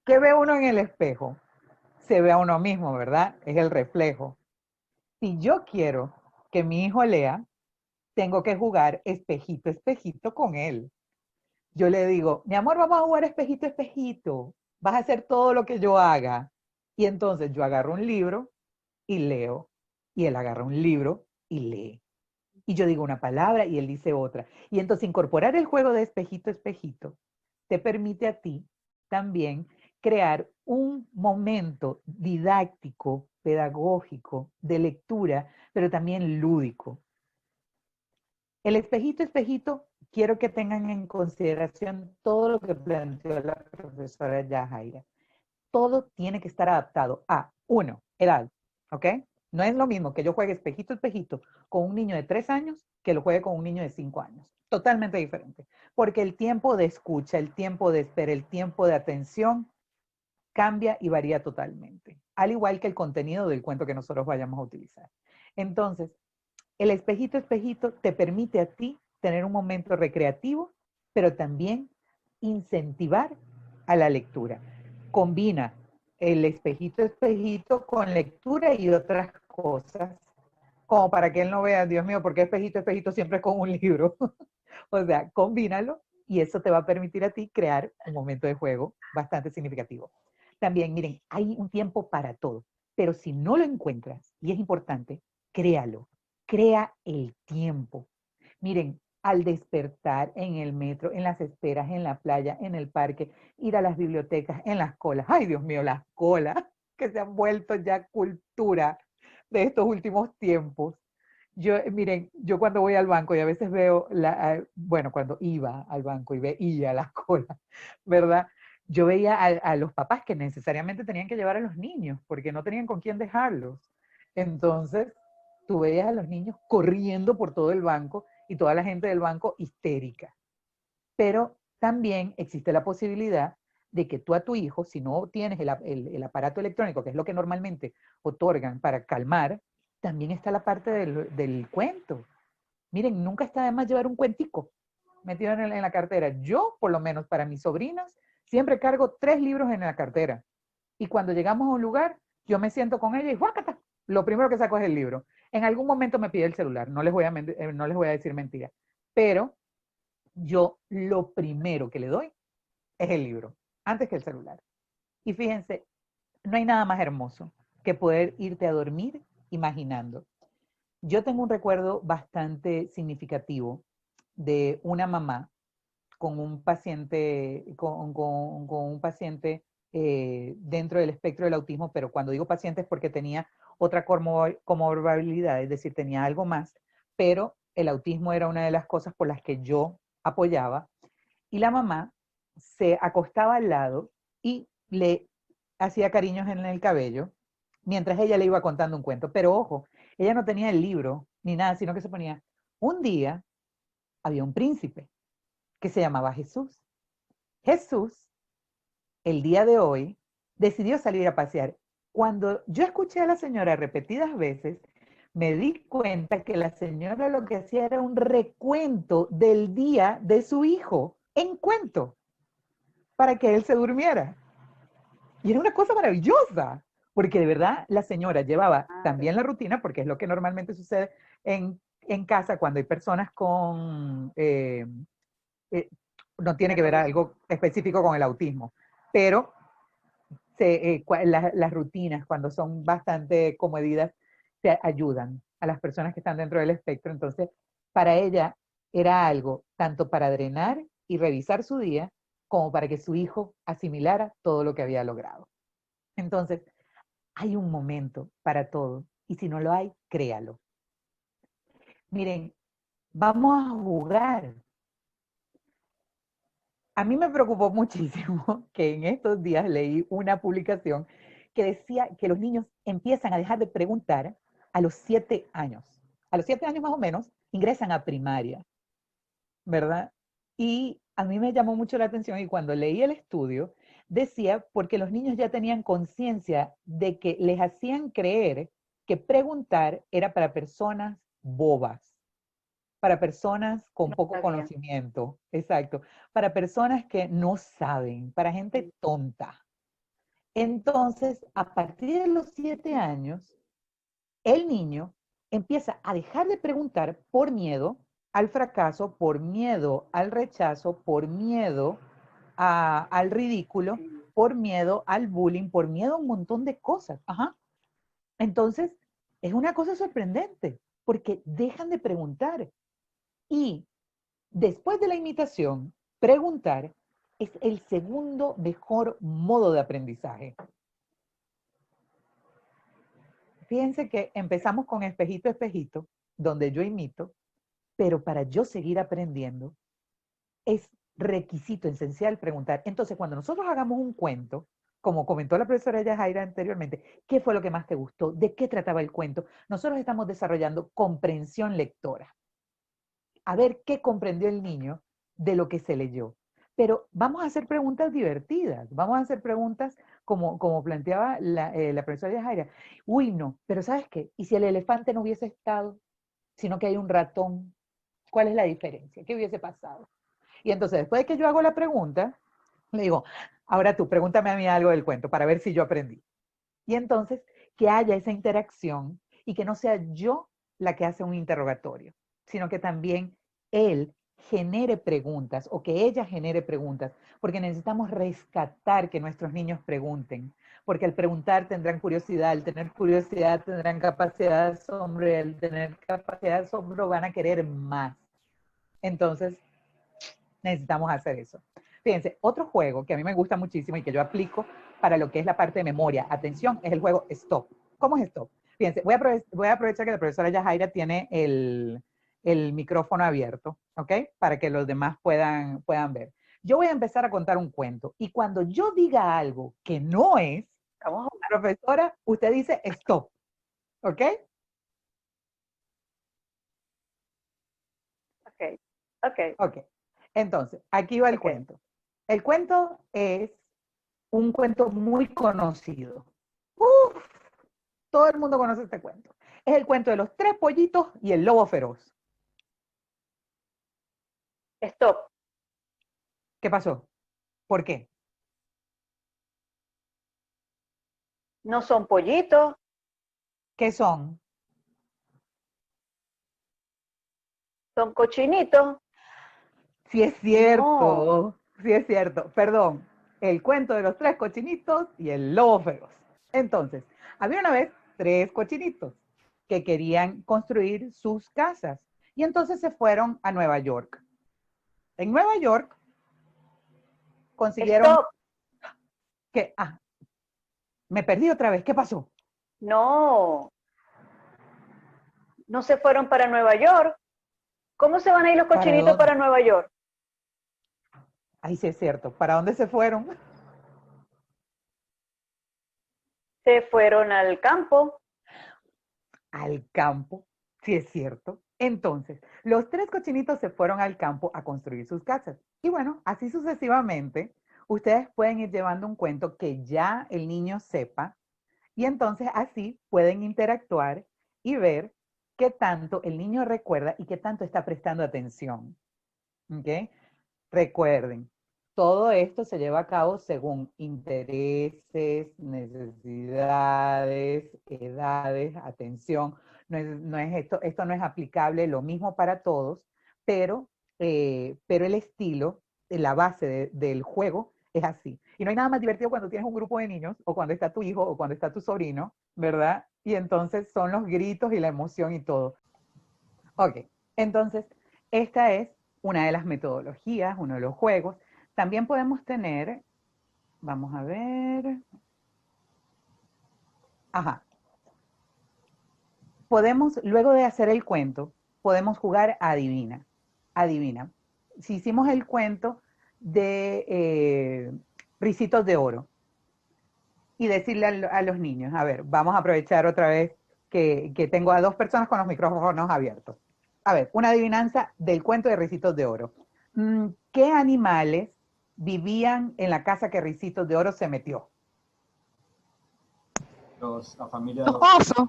¿qué ve uno en el espejo? Se ve a uno mismo, ¿verdad? Es el reflejo. Si yo quiero que mi hijo lea, tengo que jugar espejito, espejito con él. Yo le digo, mi amor, vamos a jugar espejito, espejito. Vas a hacer todo lo que yo haga. Y entonces yo agarro un libro y leo. Y él agarra un libro y lee. Y yo digo una palabra y él dice otra. Y entonces incorporar el juego de espejito, espejito, te permite a ti también crear un momento didáctico, pedagógico, de lectura, pero también lúdico. El espejito, espejito, quiero que tengan en consideración todo lo que planteó la profesora Yajaira. Todo tiene que estar adaptado a, uno, edad, ¿ok? No es lo mismo que yo juegue espejito, espejito con un niño de 3 años que lo juegue con un niño de 5 años. Totalmente diferente. Porque el tiempo de escucha, el tiempo de espera, el tiempo de atención cambia y varía totalmente. Al igual que el contenido del cuento que nosotros vayamos a utilizar. Entonces, el espejito, espejito te permite a ti tener un momento recreativo, pero también incentivar a la lectura. Combina el espejito, espejito con lectura y otras cosas, como para que él no vea, Dios mío, ¿por qué espejito, espejito siempre con un libro? O sea, combínalo y eso te va a permitir a ti crear un momento de juego bastante significativo. También, miren, hay un tiempo para todo, pero si no lo encuentras, y es importante, créalo, crea el tiempo. Miren, al despertar en el metro, en las esperas, en la playa, en el parque, ir a las bibliotecas, en las colas. Ay, Dios mío, las colas que se han vuelto ya cultura de estos últimos tiempos. Yo, miren, yo cuando voy al banco y a veces veo, bueno, cuando iba al banco y veía las colas, ¿verdad? Yo veía a los papás que necesariamente tenían que llevar a los niños porque no tenían con quién dejarlos. Entonces, tú veías a los niños corriendo por todo el banco y toda la gente del banco histérica. Pero también existe la posibilidad de que tú a tu hijo, si no tienes el aparato electrónico, que es lo que normalmente otorgan para calmar, también está la parte del cuento. Miren, nunca está de más llevar un cuentico metido en la cartera. Yo, por lo menos para mis sobrinas, siempre cargo 3 libros en la cartera. Y cuando llegamos a un lugar, yo me siento con ella y ¡guácata! Lo primero que saco es el libro. En algún momento me pide el celular, no les voy a decir mentira. Pero yo lo primero que le doy es el libro, antes que el celular. Y fíjense, no hay nada más hermoso que poder irte a dormir imaginando. Yo tengo un recuerdo bastante significativo de una mamá con un paciente, con un paciente dentro del espectro del autismo, pero cuando digo paciente es porque tenía otra comorbilidad, es decir, tenía algo más, pero el autismo era una de las cosas por las que yo apoyaba, y la mamá se acostaba al lado y le hacía cariños en el cabello mientras ella le iba contando un cuento. Pero ojo, ella no tenía el libro ni nada, sino que se ponía, un día había un príncipe que se llamaba Jesús. Jesús, el día de hoy, decidió salir a pasear. Cuando yo escuché a la señora repetidas veces, me di cuenta que la señora lo que hacía era un recuento del día de su hijo en cuento para que él se durmiera. Y era una cosa maravillosa, porque de verdad la señora llevaba también la rutina, porque es lo que normalmente sucede en casa cuando hay personas con, eh, no tiene que ver algo específico con el autismo, pero las rutinas cuando son bastante comedidas te ayudan a las personas que están dentro del espectro. Entonces, para ella era algo tanto para drenar y revisar su día, como para que su hijo asimilara todo lo que había logrado. Entonces, hay un momento para todo, y si no lo hay, créalo. Miren, vamos a jugar. A mí me preocupó muchísimo que en estos días leí una publicación que decía que los niños empiezan a dejar de preguntar a los 7 años. A los 7 años más o menos ingresan a primaria, ¿verdad? Y a mí me llamó mucho la atención y cuando leí el estudio decía porque los niños ya tenían conciencia de que les hacían creer que preguntar era para personas bobas, para personas con poco conocimiento, exacto, para personas que no saben, para gente tonta. Entonces, a partir de los 7 años, el niño empieza a dejar de preguntar por miedo al fracaso, por miedo al rechazo, por miedo al ridículo, por miedo al bullying, por miedo a un montón de cosas. Ajá. Entonces, es una cosa sorprendente, porque dejan de preguntar. Y después de la imitación, preguntar es el segundo mejor modo de aprendizaje. Fíjense que empezamos con espejito, espejito, donde yo imito, pero para yo seguir aprendiendo, es requisito esencial preguntar. Entonces, cuando nosotros hagamos un cuento, como comentó la profesora Yajaira anteriormente, ¿qué fue lo que más te gustó? ¿De qué trataba el cuento? Nosotros estamos desarrollando comprensión lectora. A ver qué comprendió el niño de lo que se leyó. Pero vamos a hacer preguntas divertidas, vamos a hacer preguntas como planteaba la profesora Yajaira. Uy, no, pero ¿sabes qué? ¿Y si el elefante no hubiese estado, sino que hay un ratón? ¿Cuál es la diferencia? ¿Qué hubiese pasado? Y entonces, después de que yo hago la pregunta, le digo, ahora tú, pregúntame a mí algo del cuento para ver si yo aprendí. Y entonces, que haya esa interacción y que no sea yo la que hace un interrogatorio, sino que también él genere preguntas o que ella genere preguntas, porque necesitamos rescatar que nuestros niños pregunten, porque al preguntar tendrán curiosidad, al tener curiosidad tendrán capacidad de asombro y al tener capacidad de asombro van a querer más. Entonces, necesitamos hacer eso. Fíjense, otro juego que a mí me gusta muchísimo y que yo aplico para lo que es la parte de memoria, atención, es el juego Stop. ¿Cómo es Stop? Fíjense, voy a aprovechar que la profesora Yajaira tiene el micrófono abierto, ¿ok? Para que los demás puedan ver. Yo voy a empezar a contar un cuento y cuando yo diga algo que no es, profesora, usted dice Stop, ¿ok? Ok, ok. Ok. Entonces, aquí va el Okay. cuento. El cuento es un cuento muy conocido. Uf, todo el mundo conoce este cuento. Es el cuento de los tres pollitos y el lobo feroz. Stop. ¿Qué pasó? ¿Por qué? No son pollitos, ¿Qué son? son cochinitos. Sí es No. cierto, sí es cierto. Perdón, el cuento de los tres cochinitos y el lobo feroz. Entonces, había una vez tres cochinitos que querían construir sus casas y entonces se fueron a Nueva York. En Nueva York consiguieron Stop. que, me perdí otra vez, ¿qué pasó? No. No se fueron para Nueva York. ¿Cómo se van a ir los ¿Para cochinitos dónde? para Nueva York? Ahí sí es cierto, ¿para dónde se fueron? Se fueron al campo. Al campo, sí es cierto. Entonces, los tres cochinitos se fueron al campo a construir sus casas. Y bueno, así sucesivamente, ustedes pueden ir llevando un cuento que ya el niño sepa y entonces así pueden interactuar y ver qué tanto el niño recuerda y qué tanto está prestando atención. ¿Ok? Recuerden, todo esto se lleva a cabo según intereses, necesidades, edades, atención. Esto no es aplicable lo mismo para todos, pero el estilo, la base del juego es así. Y no hay nada más divertido cuando tienes un grupo de niños o cuando está tu hijo o cuando está tu sobrino, ¿verdad? Y entonces son los gritos y la emoción y todo. Ok, entonces esta es una de las metodologías, uno de los juegos. También podemos tener, vamos a ver, ajá, podemos, luego de hacer el cuento, podemos jugar a adivina. Adivina. Si hicimos el cuento de Ricitos de Oro y decirle a los niños, a ver, vamos a aprovechar otra vez que tengo a dos personas con los micrófonos abiertos. A ver, una adivinanza del cuento de Ricitos de Oro. ¿Qué animales vivían en la casa que Ricitos de Oro se metió? La familia de Los los osos,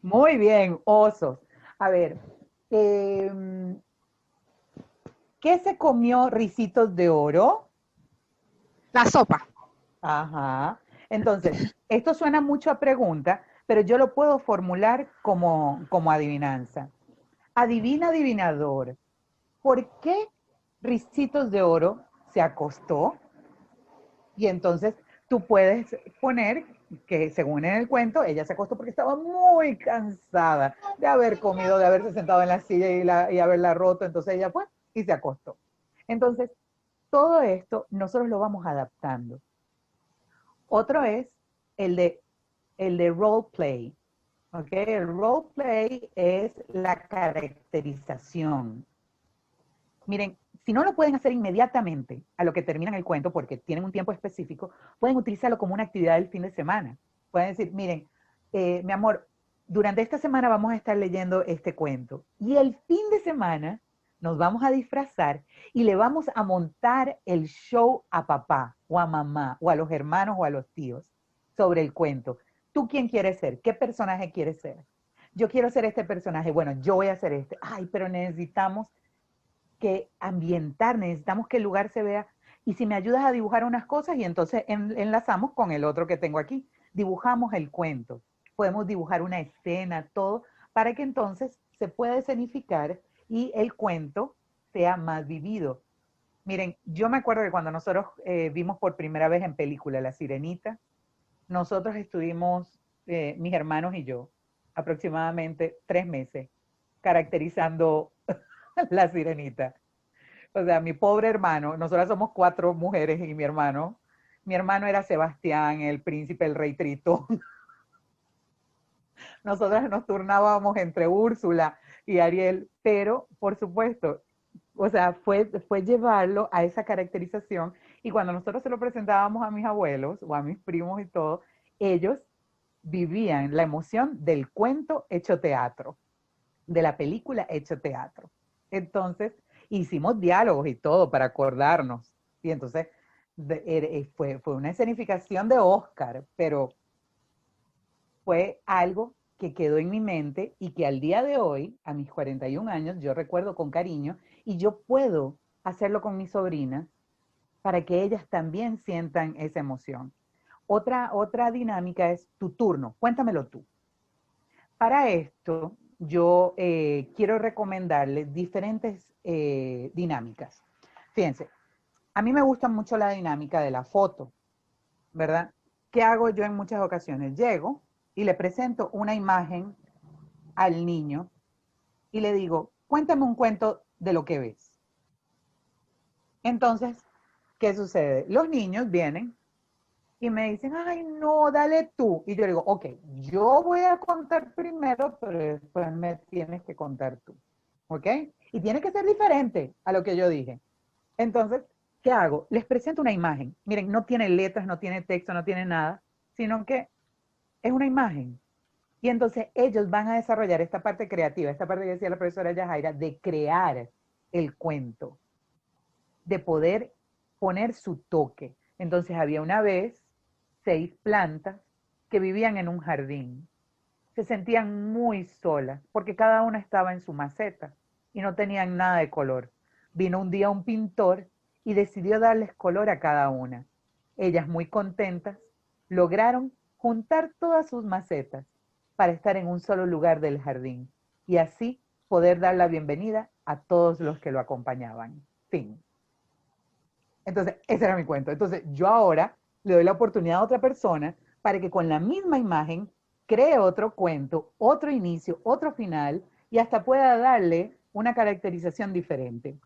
Muy bien, osos. A ver, eh, ¿qué se comió Ricitos de Oro? la sopa. Ajá. Entonces, esto suena mucho a pregunta, pero yo lo puedo formular como adivinanza. Adivina, adivinador, ¿por qué Ricitos de Oro se acostó? Y entonces tú puedes poner que según en el cuento, ella se acostó porque estaba muy cansada de haber comido, de haberse sentado en la silla y haberla roto. Entonces ella fue y se acostó. Entonces, todo esto nosotros lo vamos adaptando. Otro es el de role play. ¿Okay? El role play es la caracterización. Miren, si no lo pueden hacer inmediatamente a lo que terminan el cuento, porque tienen un tiempo específico, pueden utilizarlo como una actividad del fin de semana. Pueden decir, miren, mi amor, durante esta semana vamos a estar leyendo este cuento y el fin de semana nos vamos a disfrazar y le vamos a montar el show a papá o a mamá o a los hermanos o a los tíos sobre el cuento. ¿Tú quién quieres ser? ¿Qué personaje quieres ser? Yo quiero ser este personaje. Bueno, yo voy a ser este. Ay, pero necesitamos que ambientar, necesitamos que el lugar se vea. Y si me ayudas a dibujar unas cosas y entonces enlazamos con el otro que tengo aquí. Dibujamos el cuento. Podemos dibujar una escena, todo, para que entonces se pueda escenificar y el cuento sea más vivido. Miren, yo me acuerdo que cuando nosotros vimos por primera vez en película La Sirenita, nosotros estuvimos, mis hermanos y yo, aproximadamente 3 meses caracterizando La Sirenita. O sea, mi pobre hermano, nosotras somos 4 mujeres y mi hermano era Sebastián, el príncipe, el rey Tritón. Nosotras nos turnábamos entre Úrsula y Ariel, pero por supuesto, o sea, fue llevarlo a esa caracterización y cuando nosotros se lo presentábamos a mis abuelos o a mis primos y todo, ellos vivían la emoción del cuento hecho teatro, de la película hecho teatro. Entonces, hicimos diálogos y todo para acordarnos. Y entonces fue una escenificación de Oscar, pero fue algo que quedó en mi mente y que al día de hoy, a mis 41 años, yo recuerdo con cariño y yo puedo hacerlo con mis sobrinas para que ellas también sientan esa emoción. Otra dinámica es tu turno, cuéntamelo tú. Para esto, yo quiero recomendarles diferentes dinámicas. Fíjense, a mí me gusta mucho la dinámica de la foto, ¿verdad? ¿Qué hago yo en muchas ocasiones? Llego y le presento una imagen al niño y le digo, cuéntame un cuento de lo que ves. Entonces, ¿qué sucede? Los niños vienen y me dicen, ay, no, dale tú. Y yo digo, ok, yo voy a contar primero, pero después me tienes que contar tú. ¿Ok? Y tiene que ser diferente a lo que yo dije. Entonces, ¿qué hago? Les presento una imagen. Miren, no tiene letras, no tiene texto, no tiene nada, sino que es una imagen. Y entonces ellos van a desarrollar esta parte creativa, esta parte que decía la profesora Yajaira, de crear el cuento, de poder poner su toque. Entonces había una vez 6 plantas que vivían en un jardín. Se sentían muy solas porque cada una estaba en su maceta y no tenían nada de color. Vino un día un pintor y decidió darles color a cada una. Ellas, muy contentas, lograron juntar todas sus macetas para estar en un solo lugar del jardín y así poder dar la bienvenida a todos los que lo acompañaban. Fin. Entonces, ese era mi cuento. Entonces, yo ahora le doy la oportunidad a otra persona para que con la misma imagen cree otro cuento, otro inicio, otro final y hasta pueda darle una caracterización diferente.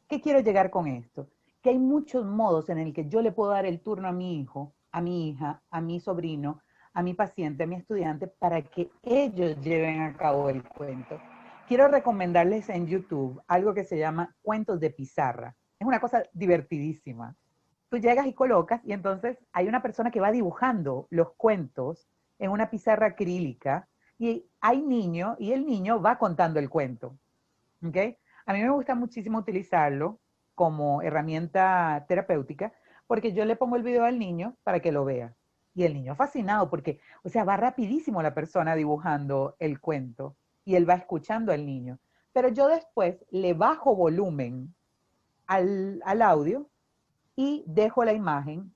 ¿Qué quiero llegar con esto? Que hay muchos modos en el que yo le puedo dar el turno a mi hijo, a mi hija, a mi sobrino, a mi paciente, a mi estudiante, para que ellos lleven a cabo el cuento. Quiero recomendarles en YouTube algo que se llama cuentos de pizarra. Es una cosa divertidísima. Tú llegas y colocas y entonces hay una persona que va dibujando los cuentos en una pizarra acrílica y hay niño y el niño va contando el cuento. ¿Okay? A mí me gusta muchísimo utilizarlo como herramienta terapéutica porque yo le pongo el video al niño para que lo vea. Y el niño fascinado porque, o sea, va rapidísimo la persona dibujando el cuento y él va escuchando al niño. Pero yo después le bajo volumen al audio y dejo la imagen,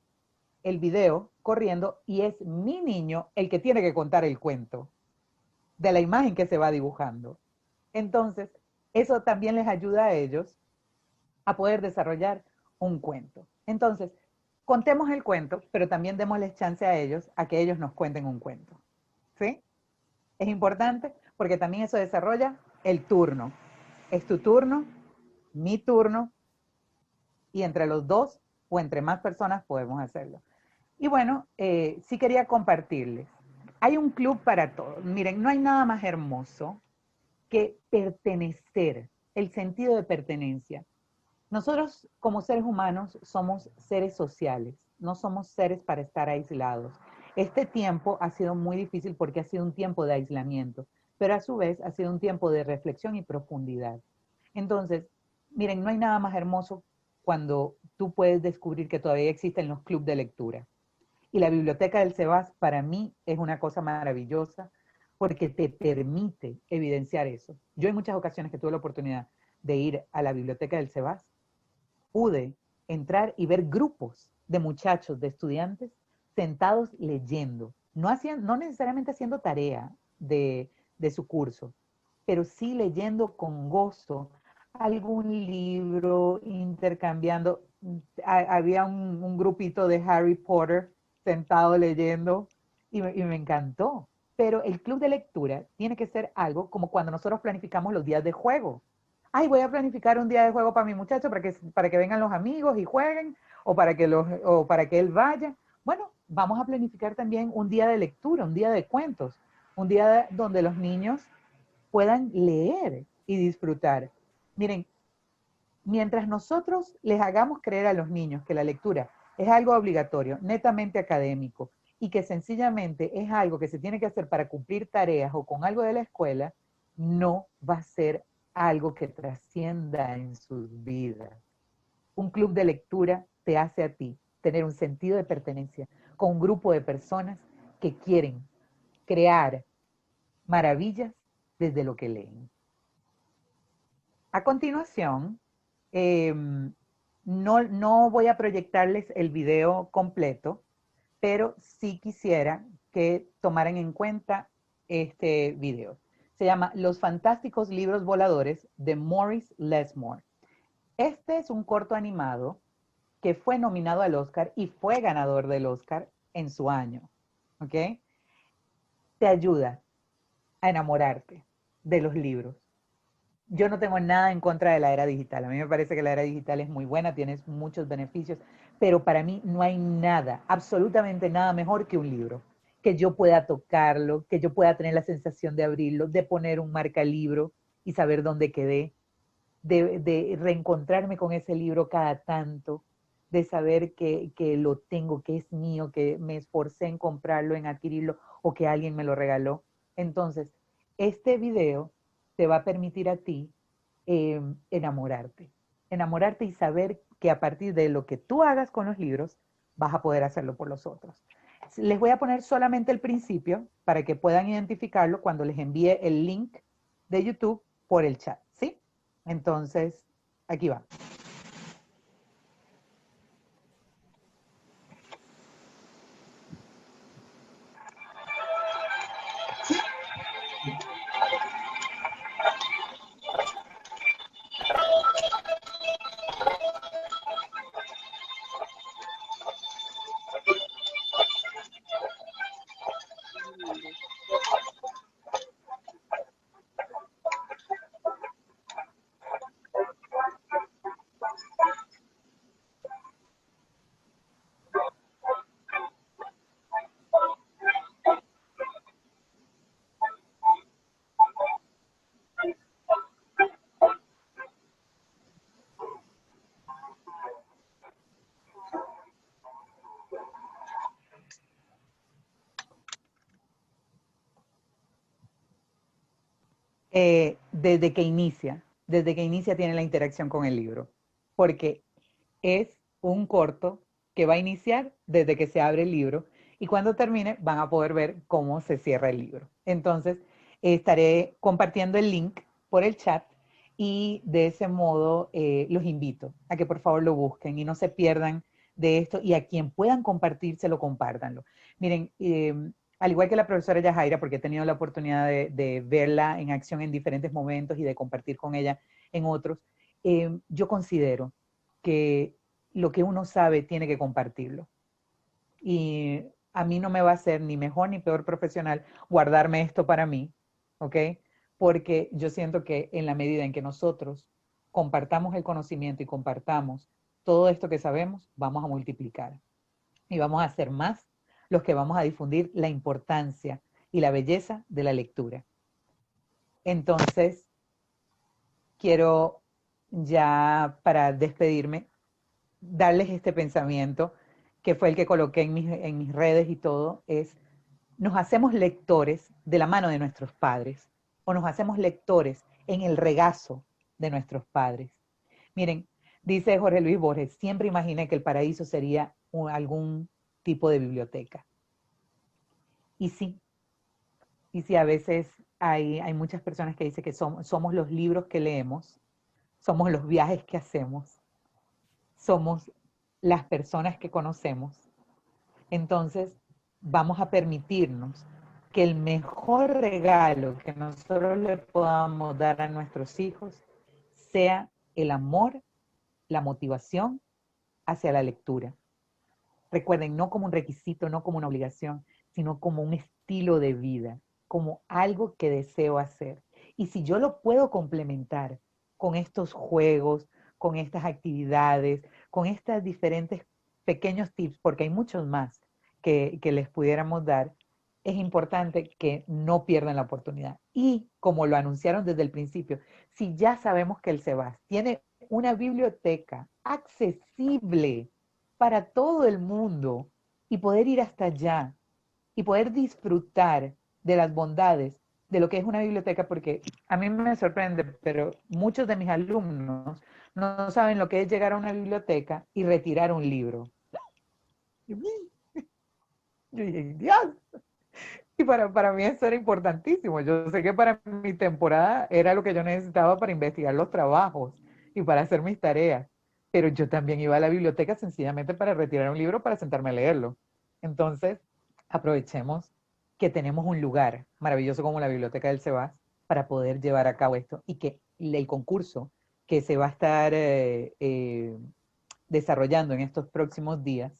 el video corriendo y es mi niño el que tiene que contar el cuento de la imagen que se va dibujando. Entonces, eso también les ayuda a ellos a poder desarrollar un cuento. Entonces, contemos el cuento, pero también démosles chance a ellos a que ellos nos cuenten un cuento. ¿Sí? Es importante porque también eso desarrolla el turno. Es tu turno, mi turno, y entre los dos o entre más personas podemos hacerlo. Y bueno, sí quería compartirles. Hay un club para todos. Miren, no hay nada más hermoso que pertenecer, el sentido de pertenencia. Nosotros como seres humanos somos seres sociales, no somos seres para estar aislados. Este tiempo ha sido muy difícil porque ha sido un tiempo de aislamiento, pero a su vez ha sido un tiempo de reflexión y profundidad. Entonces, miren, no hay nada más hermoso cuando tú puedes descubrir que todavía existen los clubes de lectura. Y la biblioteca del Sebas para mí es una cosa maravillosa porque te permite evidenciar eso. Yo en muchas ocasiones que tuve la oportunidad de ir a la biblioteca del Sebas, pude entrar y ver grupos de muchachos, de estudiantes, sentados leyendo, no necesariamente haciendo tarea de su curso, pero sí leyendo con gozo algún libro, intercambiando. Había un grupito de Harry Potter sentado leyendo y me encantó. Pero el club de lectura tiene que ser algo como cuando nosotros planificamos los días de juego. Ay, voy a planificar un día de juego para mi muchacho para que vengan los amigos y jueguen o para que él vaya. Bueno, vamos a planificar también un día de lectura, un día de cuentos, un día donde los niños puedan leer y disfrutar. Miren, mientras nosotros les hagamos creer a los niños que la lectura es algo obligatorio, netamente académico, y que sencillamente es algo que se tiene que hacer para cumplir tareas o con algo de la escuela, no va a ser algo que trascienda en sus vidas. Un club de lectura te hace a ti tener un sentido de pertenencia con un grupo de personas que quieren crear maravillas desde lo que leen. A continuación, no voy a proyectarles el video completo, pero sí quisiera que tomaran en cuenta este video. Se llama Los Fantásticos Libros Voladores de Morris Lesmore. Este es un corto animado que fue nominado al Oscar y fue ganador del Oscar en su año. ¿Ok? Te ayuda a enamorarte de los libros. Yo no tengo nada en contra de la era digital. A mí me parece que la era digital es muy buena, tienes muchos beneficios, pero para mí no hay nada, absolutamente nada mejor que un libro. Que yo pueda tocarlo, que yo pueda tener la sensación de abrirlo, de poner un marcalibro y saber dónde quedé, de reencontrarme con ese libro cada tanto, de saber que lo tengo, que es mío, que me esforcé en comprarlo, en adquirirlo o que alguien me lo regaló. Entonces, este video te va a permitir a ti enamorarte. Enamorarte y saber que a partir de lo que tú hagas con los libros, vas a poder hacerlo por los otros. Les voy a poner solamente el principio para que puedan identificarlo cuando les envíe el link de YouTube por el chat, ¿sí? Entonces, aquí va. Desde que inicia tiene la interacción con el libro, porque es un corto que va a iniciar desde que se abre el libro y cuando termine van a poder ver cómo se cierra el libro. Entonces, estaré compartiendo el link por el chat y de ese modo los invito a que por favor lo busquen y no se pierdan de esto y a quien puedan compartírselo, compártanlo. Miren, al igual que la profesora Yajaira, porque he tenido la oportunidad de verla en acción en diferentes momentos y de compartir con ella en otros, yo considero que lo que uno sabe tiene que compartirlo. Y a mí no me va a ser ni mejor ni peor profesional guardarme esto para mí, ¿ok? Porque yo siento que en la medida en que nosotros compartamos el conocimiento y compartamos todo esto que sabemos, vamos a multiplicar y vamos a ser más los que vamos a difundir la importancia y la belleza de la lectura. Entonces, quiero ya para despedirme, darles este pensamiento que fue el que coloqué en mis redes y todo, es, nos hacemos lectores de la mano de nuestros padres o nos hacemos lectores en el regazo de nuestros padres. Miren, dice Jorge Luis Borges, siempre imaginé que el paraíso sería algún tipo de biblioteca. Y sí, a veces hay muchas personas que dicen que somos los libros que leemos, somos los viajes que hacemos, somos las personas que conocemos. Entonces, vamos a permitirnos que el mejor regalo que nosotros le podamos dar a nuestros hijos sea el amor, la motivación hacia la lectura. Recuerden, no como un requisito, no como una obligación, sino como un estilo de vida, como algo que deseo hacer. Y si yo lo puedo complementar con estos juegos, con estas actividades, con estos diferentes pequeños tips, porque hay muchos más que les pudiéramos dar, es importante que no pierdan la oportunidad. Y como lo anunciaron desde el principio, si ya sabemos que el SEBAS tiene una biblioteca accesible para todo el mundo y poder ir hasta allá y poder disfrutar de las bondades de lo que es una biblioteca, porque a mí me sorprende, pero muchos de mis alumnos no saben lo que es llegar a una biblioteca y retirar un libro. Yo dije, Dios. Y para mí eso era importantísimo. Yo sé que para mi temporada era lo que yo necesitaba para investigar los trabajos y para hacer mis tareas. Pero yo también iba a la biblioteca sencillamente para retirar un libro para sentarme a leerlo. Entonces, aprovechemos que tenemos un lugar maravilloso como la Biblioteca del SEBAS para poder llevar a cabo esto y que el concurso que se va a estar desarrollando en estos próximos días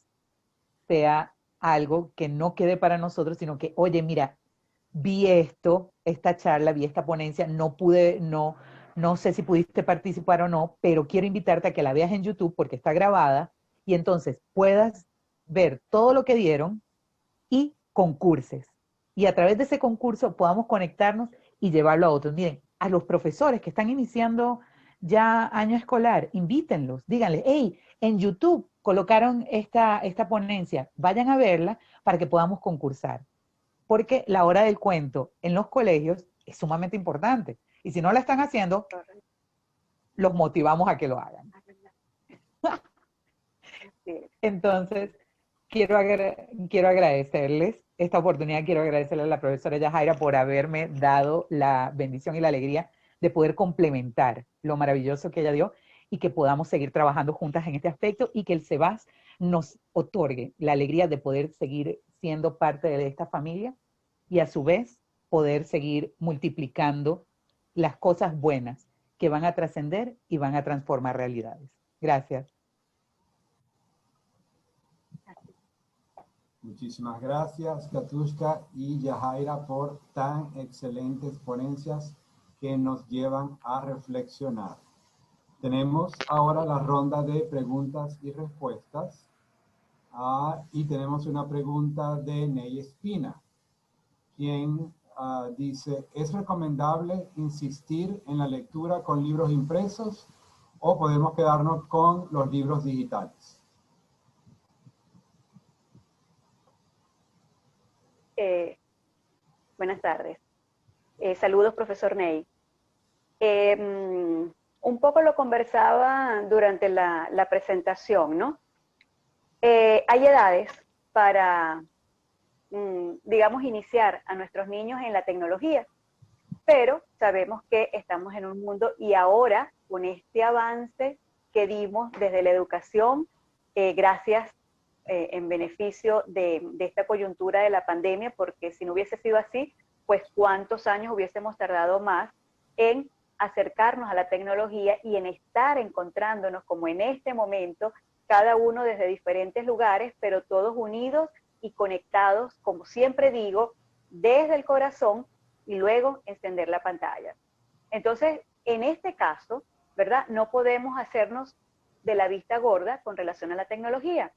sea algo que no quede para nosotros, sino que, oye, mira, vi esto, esta charla, vi esta ponencia, no sé si pudiste participar o no, pero quiero invitarte a que la veas en YouTube porque está grabada y entonces puedas ver todo lo que dieron y concurses. Y a través de ese concurso podamos conectarnos y llevarlo a otros. Miren, a los profesores que están iniciando ya año escolar, invítenlos, díganles, hey, en YouTube colocaron esta ponencia, vayan a verla para que podamos concursar. Porque la hora del cuento en los colegios es sumamente importante. Y si no la están haciendo, los motivamos a que lo hagan. Entonces, quiero agradecerles esta oportunidad, quiero agradecerle a la profesora Yajaira por haberme dado la bendición y la alegría de poder complementar lo maravilloso que ella dio y que podamos seguir trabajando juntas en este aspecto y que el SEBAS nos otorgue la alegría de poder seguir siendo parte de esta familia y a su vez poder seguir multiplicando las cosas buenas que van a trascender y van a transformar realidades. Gracias. Muchísimas gracias, Katushka y Yajaira, por tan excelentes ponencias que nos llevan a reflexionar. Tenemos ahora la ronda de preguntas y respuestas. Y tenemos una pregunta de Ney Espina, quien dice, ¿es recomendable insistir en la lectura con libros impresos o podemos quedarnos con los libros digitales? Buenas tardes. Saludos, profesor Ney. Un poco lo conversaba durante la presentación, ¿no? Hay edades para, digamos, iniciar a nuestros niños en la tecnología, pero sabemos que estamos en un mundo y ahora con este avance que dimos desde la educación, gracias en beneficio de esta coyuntura de la pandemia, porque si no hubiese sido así, pues cuántos años hubiésemos tardado más en acercarnos a la tecnología y en estar encontrándonos como en este momento, cada uno desde diferentes lugares, pero todos unidos y conectados, como siempre digo, desde el corazón y luego encender la pantalla. Entonces, en este caso, ¿verdad? No podemos hacernos de la vista gorda con relación a la tecnología.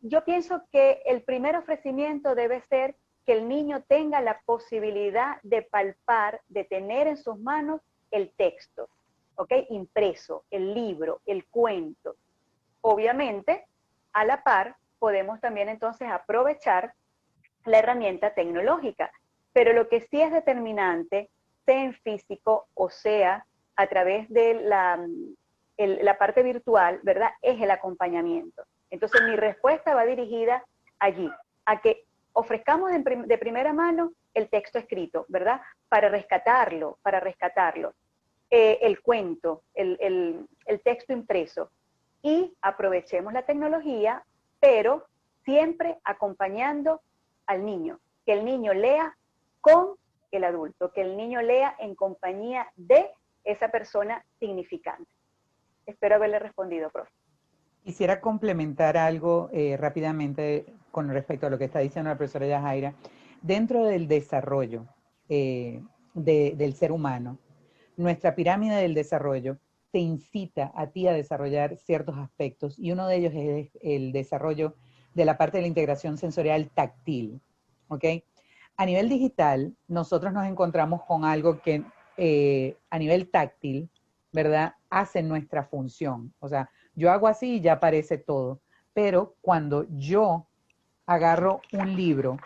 Yo pienso que el primer ofrecimiento debe ser que el niño tenga la posibilidad de palpar, de tener en sus manos el texto, ¿ok? Impreso, el libro, el cuento. Obviamente, a la par, podemos también entonces aprovechar la herramienta tecnológica, pero lo que sí es determinante, sea en físico o sea a través de la parte virtual, ¿verdad? Es el acompañamiento. Entonces mi respuesta va dirigida allí, a que ofrezcamos de primera mano el texto escrito, ¿verdad? Para rescatarlo, el cuento, el texto impreso. Y aprovechemos la tecnología, pero siempre acompañando al niño. Que el niño lea con el adulto, que el niño lea en compañía de esa persona significante. Espero haberle respondido, profe. Quisiera complementar algo rápidamente con respecto a lo que está diciendo la profesora Yajaira. Dentro del desarrollo del ser humano, nuestra pirámide del desarrollo te incita a ti a desarrollar ciertos aspectos y uno de ellos es el desarrollo de la parte de la integración sensorial táctil, ¿ok? A nivel digital, nosotros nos encontramos con algo que a nivel táctil, ¿verdad? Hace nuestra función. O sea, yo hago así y ya aparece todo. Pero cuando yo agarro un libro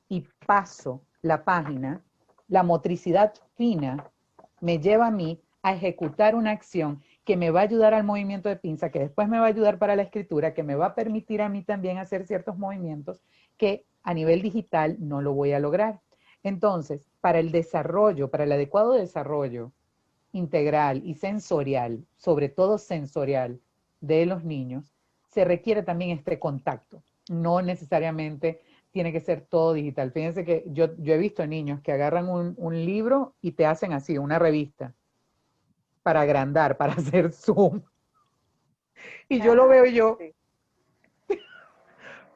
y paso la página, la motricidad fina me lleva a mí a ejecutar una acción que me va a ayudar al movimiento de pinza, que después me va a ayudar para la escritura, que me va a permitir a mí también hacer ciertos movimientos que a nivel digital no lo voy a lograr. Entonces, para el desarrollo, para el adecuado desarrollo integral y sensorial, sobre todo sensorial, de los niños, se requiere también este contacto. No necesariamente tiene que ser todo digital. Fíjense que yo he visto niños que agarran un libro y te hacen así, una revista, para agrandar, para hacer zoom. Y yo lo veo yo, Sí.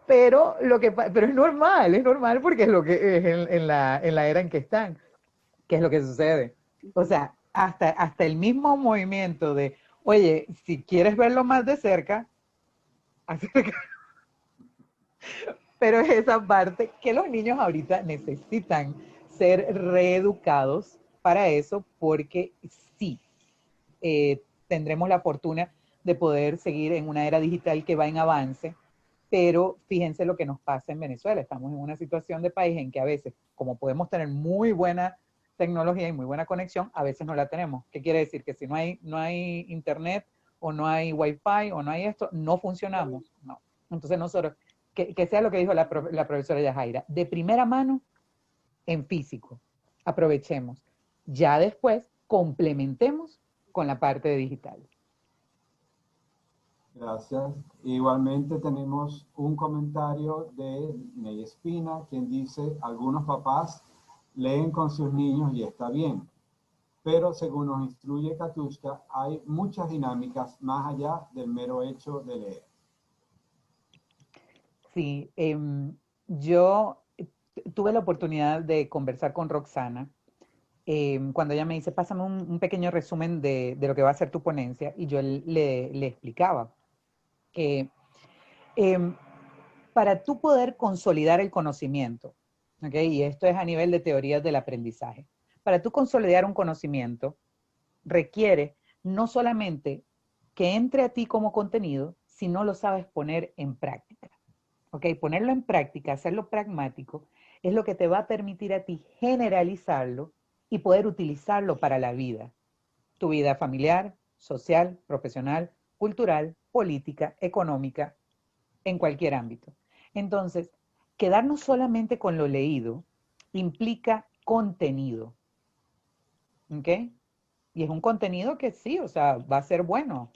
pero es normal porque es lo que es en la era en que están, que es lo que sucede. O sea, hasta el mismo movimiento de, oye, si quieres verlo más de cerca, acércate. Pero es esa parte que los niños ahorita necesitan ser reeducados para eso, porque sí, tendremos la fortuna de poder seguir en una era digital que va en avance, pero fíjense lo que nos pasa en Venezuela. Estamos en una situación de país en que a veces, como podemos tener muy buena tecnología y muy buena conexión, a veces no la tenemos. ¿Qué quiere decir? Que si no hay internet o no hay wifi o no hay esto, no funcionamos. No. Entonces nosotros, que sea lo que dijo la profesora Yajaira, de primera mano en físico, aprovechemos. Ya después complementemos con la parte de digital. Gracias. Igualmente tenemos un comentario de Ney Espina, quien dice, algunos papás leen con sus niños y está bien, pero según nos instruye Katushka, hay muchas dinámicas más allá del mero hecho de leer. Sí, yo tuve la oportunidad de conversar con Roxana cuando ella me dice, pásame un pequeño resumen de lo que va a ser tu ponencia, y yo le explicaba que para tú poder consolidar el conocimiento, ¿ok? Y esto es a nivel de teorías del aprendizaje, para tú consolidar un conocimiento requiere no solamente que entre a ti como contenido, sino lo sabes poner en práctica. ¿Ok? Ponerlo en práctica, hacerlo pragmático, es lo que te va a permitir a ti generalizarlo y poder utilizarlo para la vida. Tu vida familiar, social, profesional, cultural, política, económica, en cualquier ámbito. Entonces, quedarnos solamente con lo leído implica contenido. ¿Ok? Y es un contenido que sí, o sea, va a ser bueno,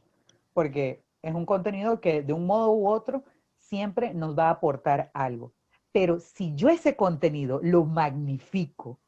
porque es un contenido que de un modo u otro siempre nos va a aportar algo. Pero si yo ese contenido lo magnifico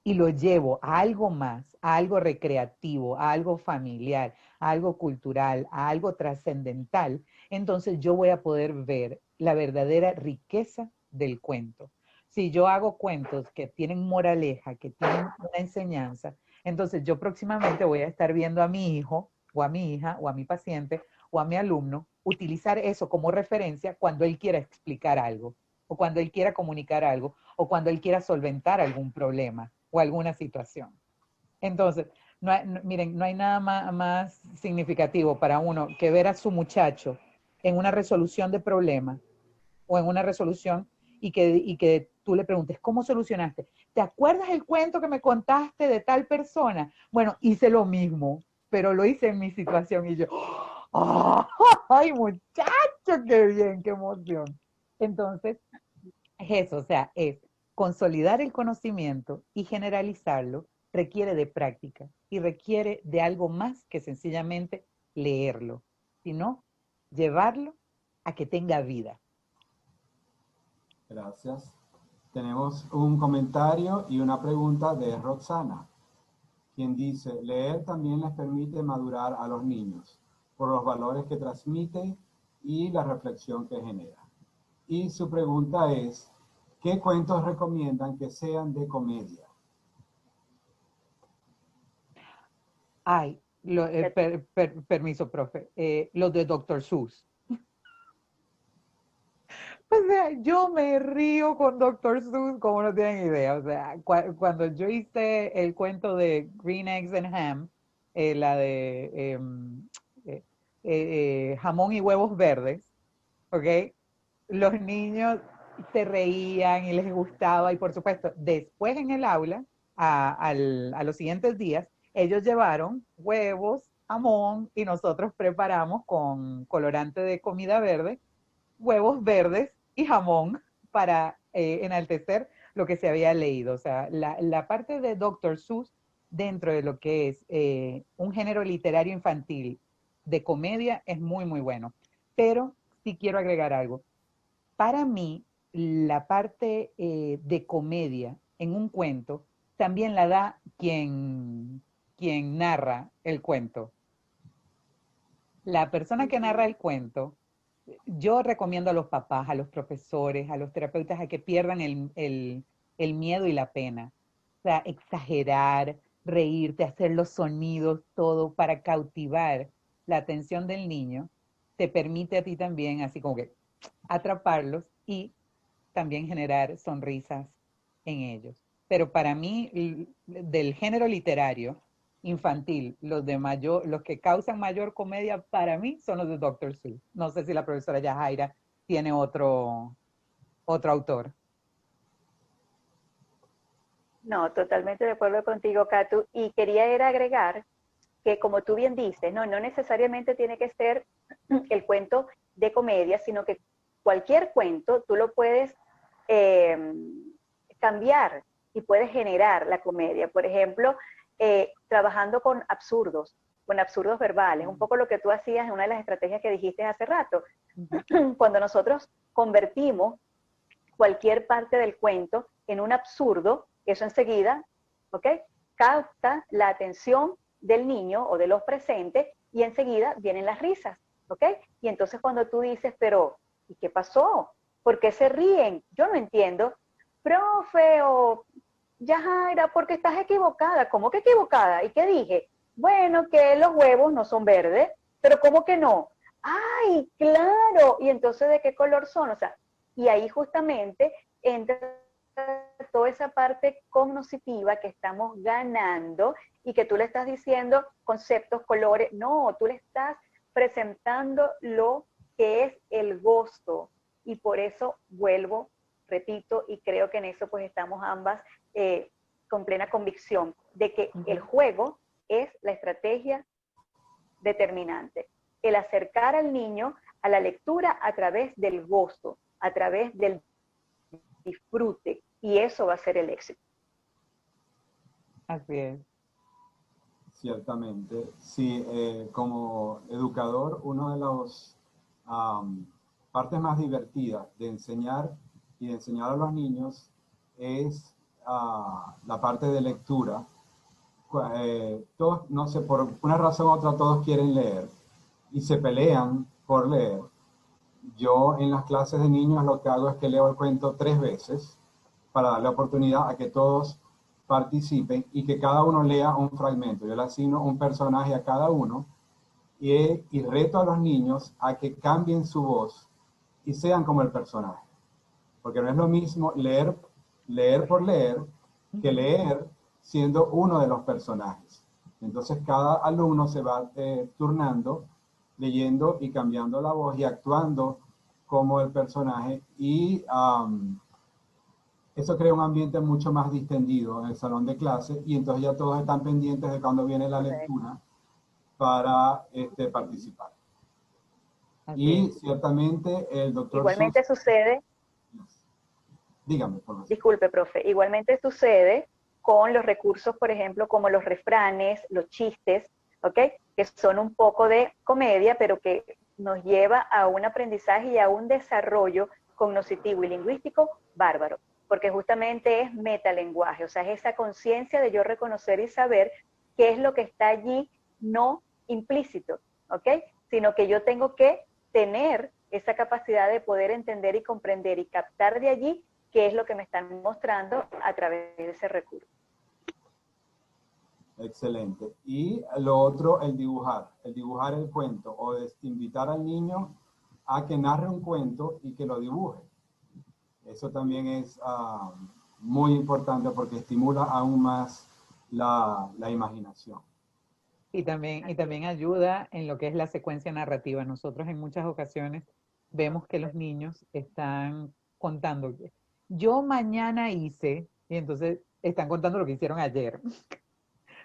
y lo llevo a algo más, a algo recreativo, a algo familiar, a algo cultural, a algo trascendental, entonces yo voy a poder ver la verdadera riqueza del cuento. Si yo hago cuentos que tienen moraleja, que tienen una enseñanza, entonces yo próximamente voy a estar viendo a mi hijo o a mi hija o a mi paciente o a mi alumno utilizar eso como referencia cuando él quiera explicar algo o cuando él quiera comunicar algo o cuando él quiera solventar algún problema o alguna situación. Entonces, miren, no hay nada más significativo para uno que ver a su muchacho en una resolución de problema o en una resolución y que tú le preguntes, ¿cómo solucionaste? ¿Te acuerdas el cuento que me contaste de tal persona? Bueno, hice lo mismo, pero lo hice en mi situación y yo, ¡oh! ¡Ay, muchacho, qué bien, qué emoción! Entonces, es eso, o sea, es consolidar el conocimiento y generalizarlo requiere de práctica y requiere de algo más que sencillamente leerlo, sino llevarlo a que tenga vida. Gracias. Tenemos un comentario y una pregunta de Roxana, quien dice, leer también les permite madurar a los niños por los valores que transmite y la reflexión que genera. Y su pregunta es, ¿qué cuentos recomiendan que sean de comedia? Ay, permiso, profe, los de Dr. Seuss. O sea, yo me río con Dr. Seuss como no tienen idea. O sea, cuando yo hice el cuento de Green Eggs and Ham, la de eh, jamón y huevos verdes, ¿ok? Los niños se reían y les gustaba y por supuesto, después en el aula, a los siguientes días, ellos llevaron huevos, jamón y nosotros preparamos con colorante de comida verde huevos verdes y jamón para enaltecer lo que se había leído. O sea, la parte de Dr. Seuss dentro de lo que es un género literario infantil de comedia es muy, muy bueno. Pero sí quiero agregar algo. Para mí, la parte de comedia en un cuento también la da quien narra el cuento. La persona que narra el cuento, yo recomiendo a los papás, a los profesores, a los terapeutas a que pierdan el miedo y la pena. O sea, exagerar, reírte, hacer los sonidos, todo para cautivar la atención del niño, te permite a ti también, así como que atraparlos y también generar sonrisas en ellos. Pero para mí, del género literario infantil, los que causan mayor comedia para mí son los de Dr. Seuss. No sé si la profesora Yajaira tiene otro autor. No, totalmente de acuerdo contigo, Katu. Y quería era agregar que, como tú bien dices, no necesariamente tiene que ser el cuento de comedia, sino que cualquier cuento tú lo puedes eh, cambiar y puedes generar la comedia. Por ejemplo, trabajando con absurdos verbales, un poco lo que tú hacías en una de las estrategias que dijiste hace rato. Cuando nosotros convertimos cualquier parte del cuento en un absurdo, eso enseguida, ¿ok? Capta la atención del niño o de los presentes y enseguida vienen las risas, ¿ok? Y entonces cuando tú dices, pero, ¿y qué pasó? ¿Por qué se ríen? Yo no entiendo. Profe, o Yajaira, porque estás equivocada. ¿Cómo que equivocada? ¿Y qué dije? Bueno, que los huevos no son verdes, pero ¿cómo que no? ¡Ay, claro! ¿Y entonces de qué color son? O sea, y ahí justamente entra toda esa parte cognitiva que estamos ganando y que tú le estás diciendo conceptos, colores. No, tú le estás presentando lo que es el gozo. Y por eso vuelvo, repito, y creo que en eso pues estamos ambas con plena convicción de que el juego es la estrategia determinante. El acercar al niño a la lectura a través del gozo, a través del disfrute, y eso va a ser el éxito. Así es. Ciertamente. Sí, como educador, uno de los partes más divertidas de enseñar y de enseñar a los niños es la parte de lectura. Todos, no sé, por una razón u otra, todos quieren leer y se pelean por leer. Yo en las clases de niños lo que hago es que leo el cuento 3 veces para darle oportunidad a que todos participen y que cada uno lea un fragmento. Yo le asigno un personaje a cada uno y reto a los niños a que cambien su voz y sean como el personaje. Porque no es lo mismo leer por leer que leer siendo uno de los personajes. Entonces cada alumno se va turnando, leyendo y cambiando la voz y actuando como el personaje y eso crea un ambiente mucho más distendido en el salón de clase y entonces ya todos están pendientes de cuando viene la lectura para participar. Así Y es. ciertamente el doctor Igualmente sucede, dígame, por favor. disculpe, profe, igualmente sucede con los recursos, por ejemplo, como los refranes, los chistes, ¿ok? Que son un poco de comedia, pero que nos lleva a un aprendizaje y a un desarrollo cognitivo y lingüístico bárbaro, porque justamente es metalenguaje, o sea, es esa conciencia de yo reconocer y saber qué es lo que está allí, no implícito, ¿ok? Sino que yo tengo que tener esa capacidad de poder entender y comprender y captar de allí qué es lo que me están mostrando a través de ese recurso. Excelente. Y lo otro, el dibujar el cuento o invitar al niño a que narre un cuento y que lo dibuje. Eso también es muy importante porque estimula aún más la imaginación. Y también ayuda en lo que es la secuencia narrativa. Nosotros en muchas ocasiones vemos que los niños están contando, yo mañana hice, y entonces están contando lo que hicieron ayer.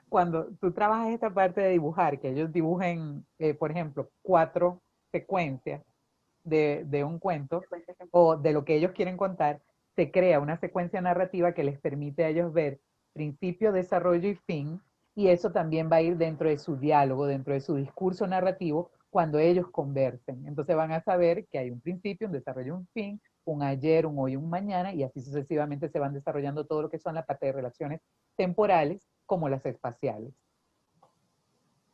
Cuando tú trabajas esta parte de dibujar, que ellos dibujen, por ejemplo, 4 secuencias de un cuento o de lo que ellos quieren contar, se crea una secuencia narrativa que les permite a ellos ver principio, desarrollo y fin, y eso también va a ir dentro de su diálogo, dentro de su discurso narrativo, cuando ellos conversen. Entonces van a saber que hay un principio, un desarrollo, un fin, un ayer, un hoy, un mañana, y así sucesivamente se van desarrollando todo lo que son la parte de relaciones temporales como las espaciales.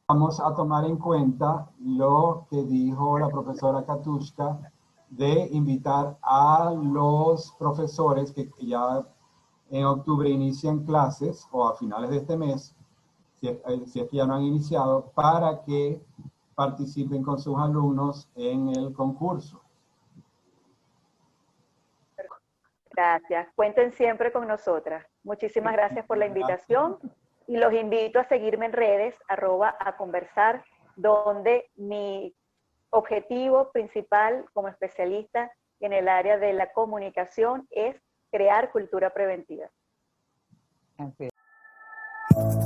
Vamos a tomar en cuenta lo que dijo la profesora Katushka de invitar a los profesores que ya en octubre inician clases o a finales de este mes, si es que ya no han iniciado, para que participen con sus alumnos en el concurso. Gracias. Cuenten siempre con nosotras. Muchísimas gracias por la invitación y los invito a seguirme en redes, @aconversar, donde mi objetivo principal como especialista en el área de la comunicación es crear cultura preventiva. Así es.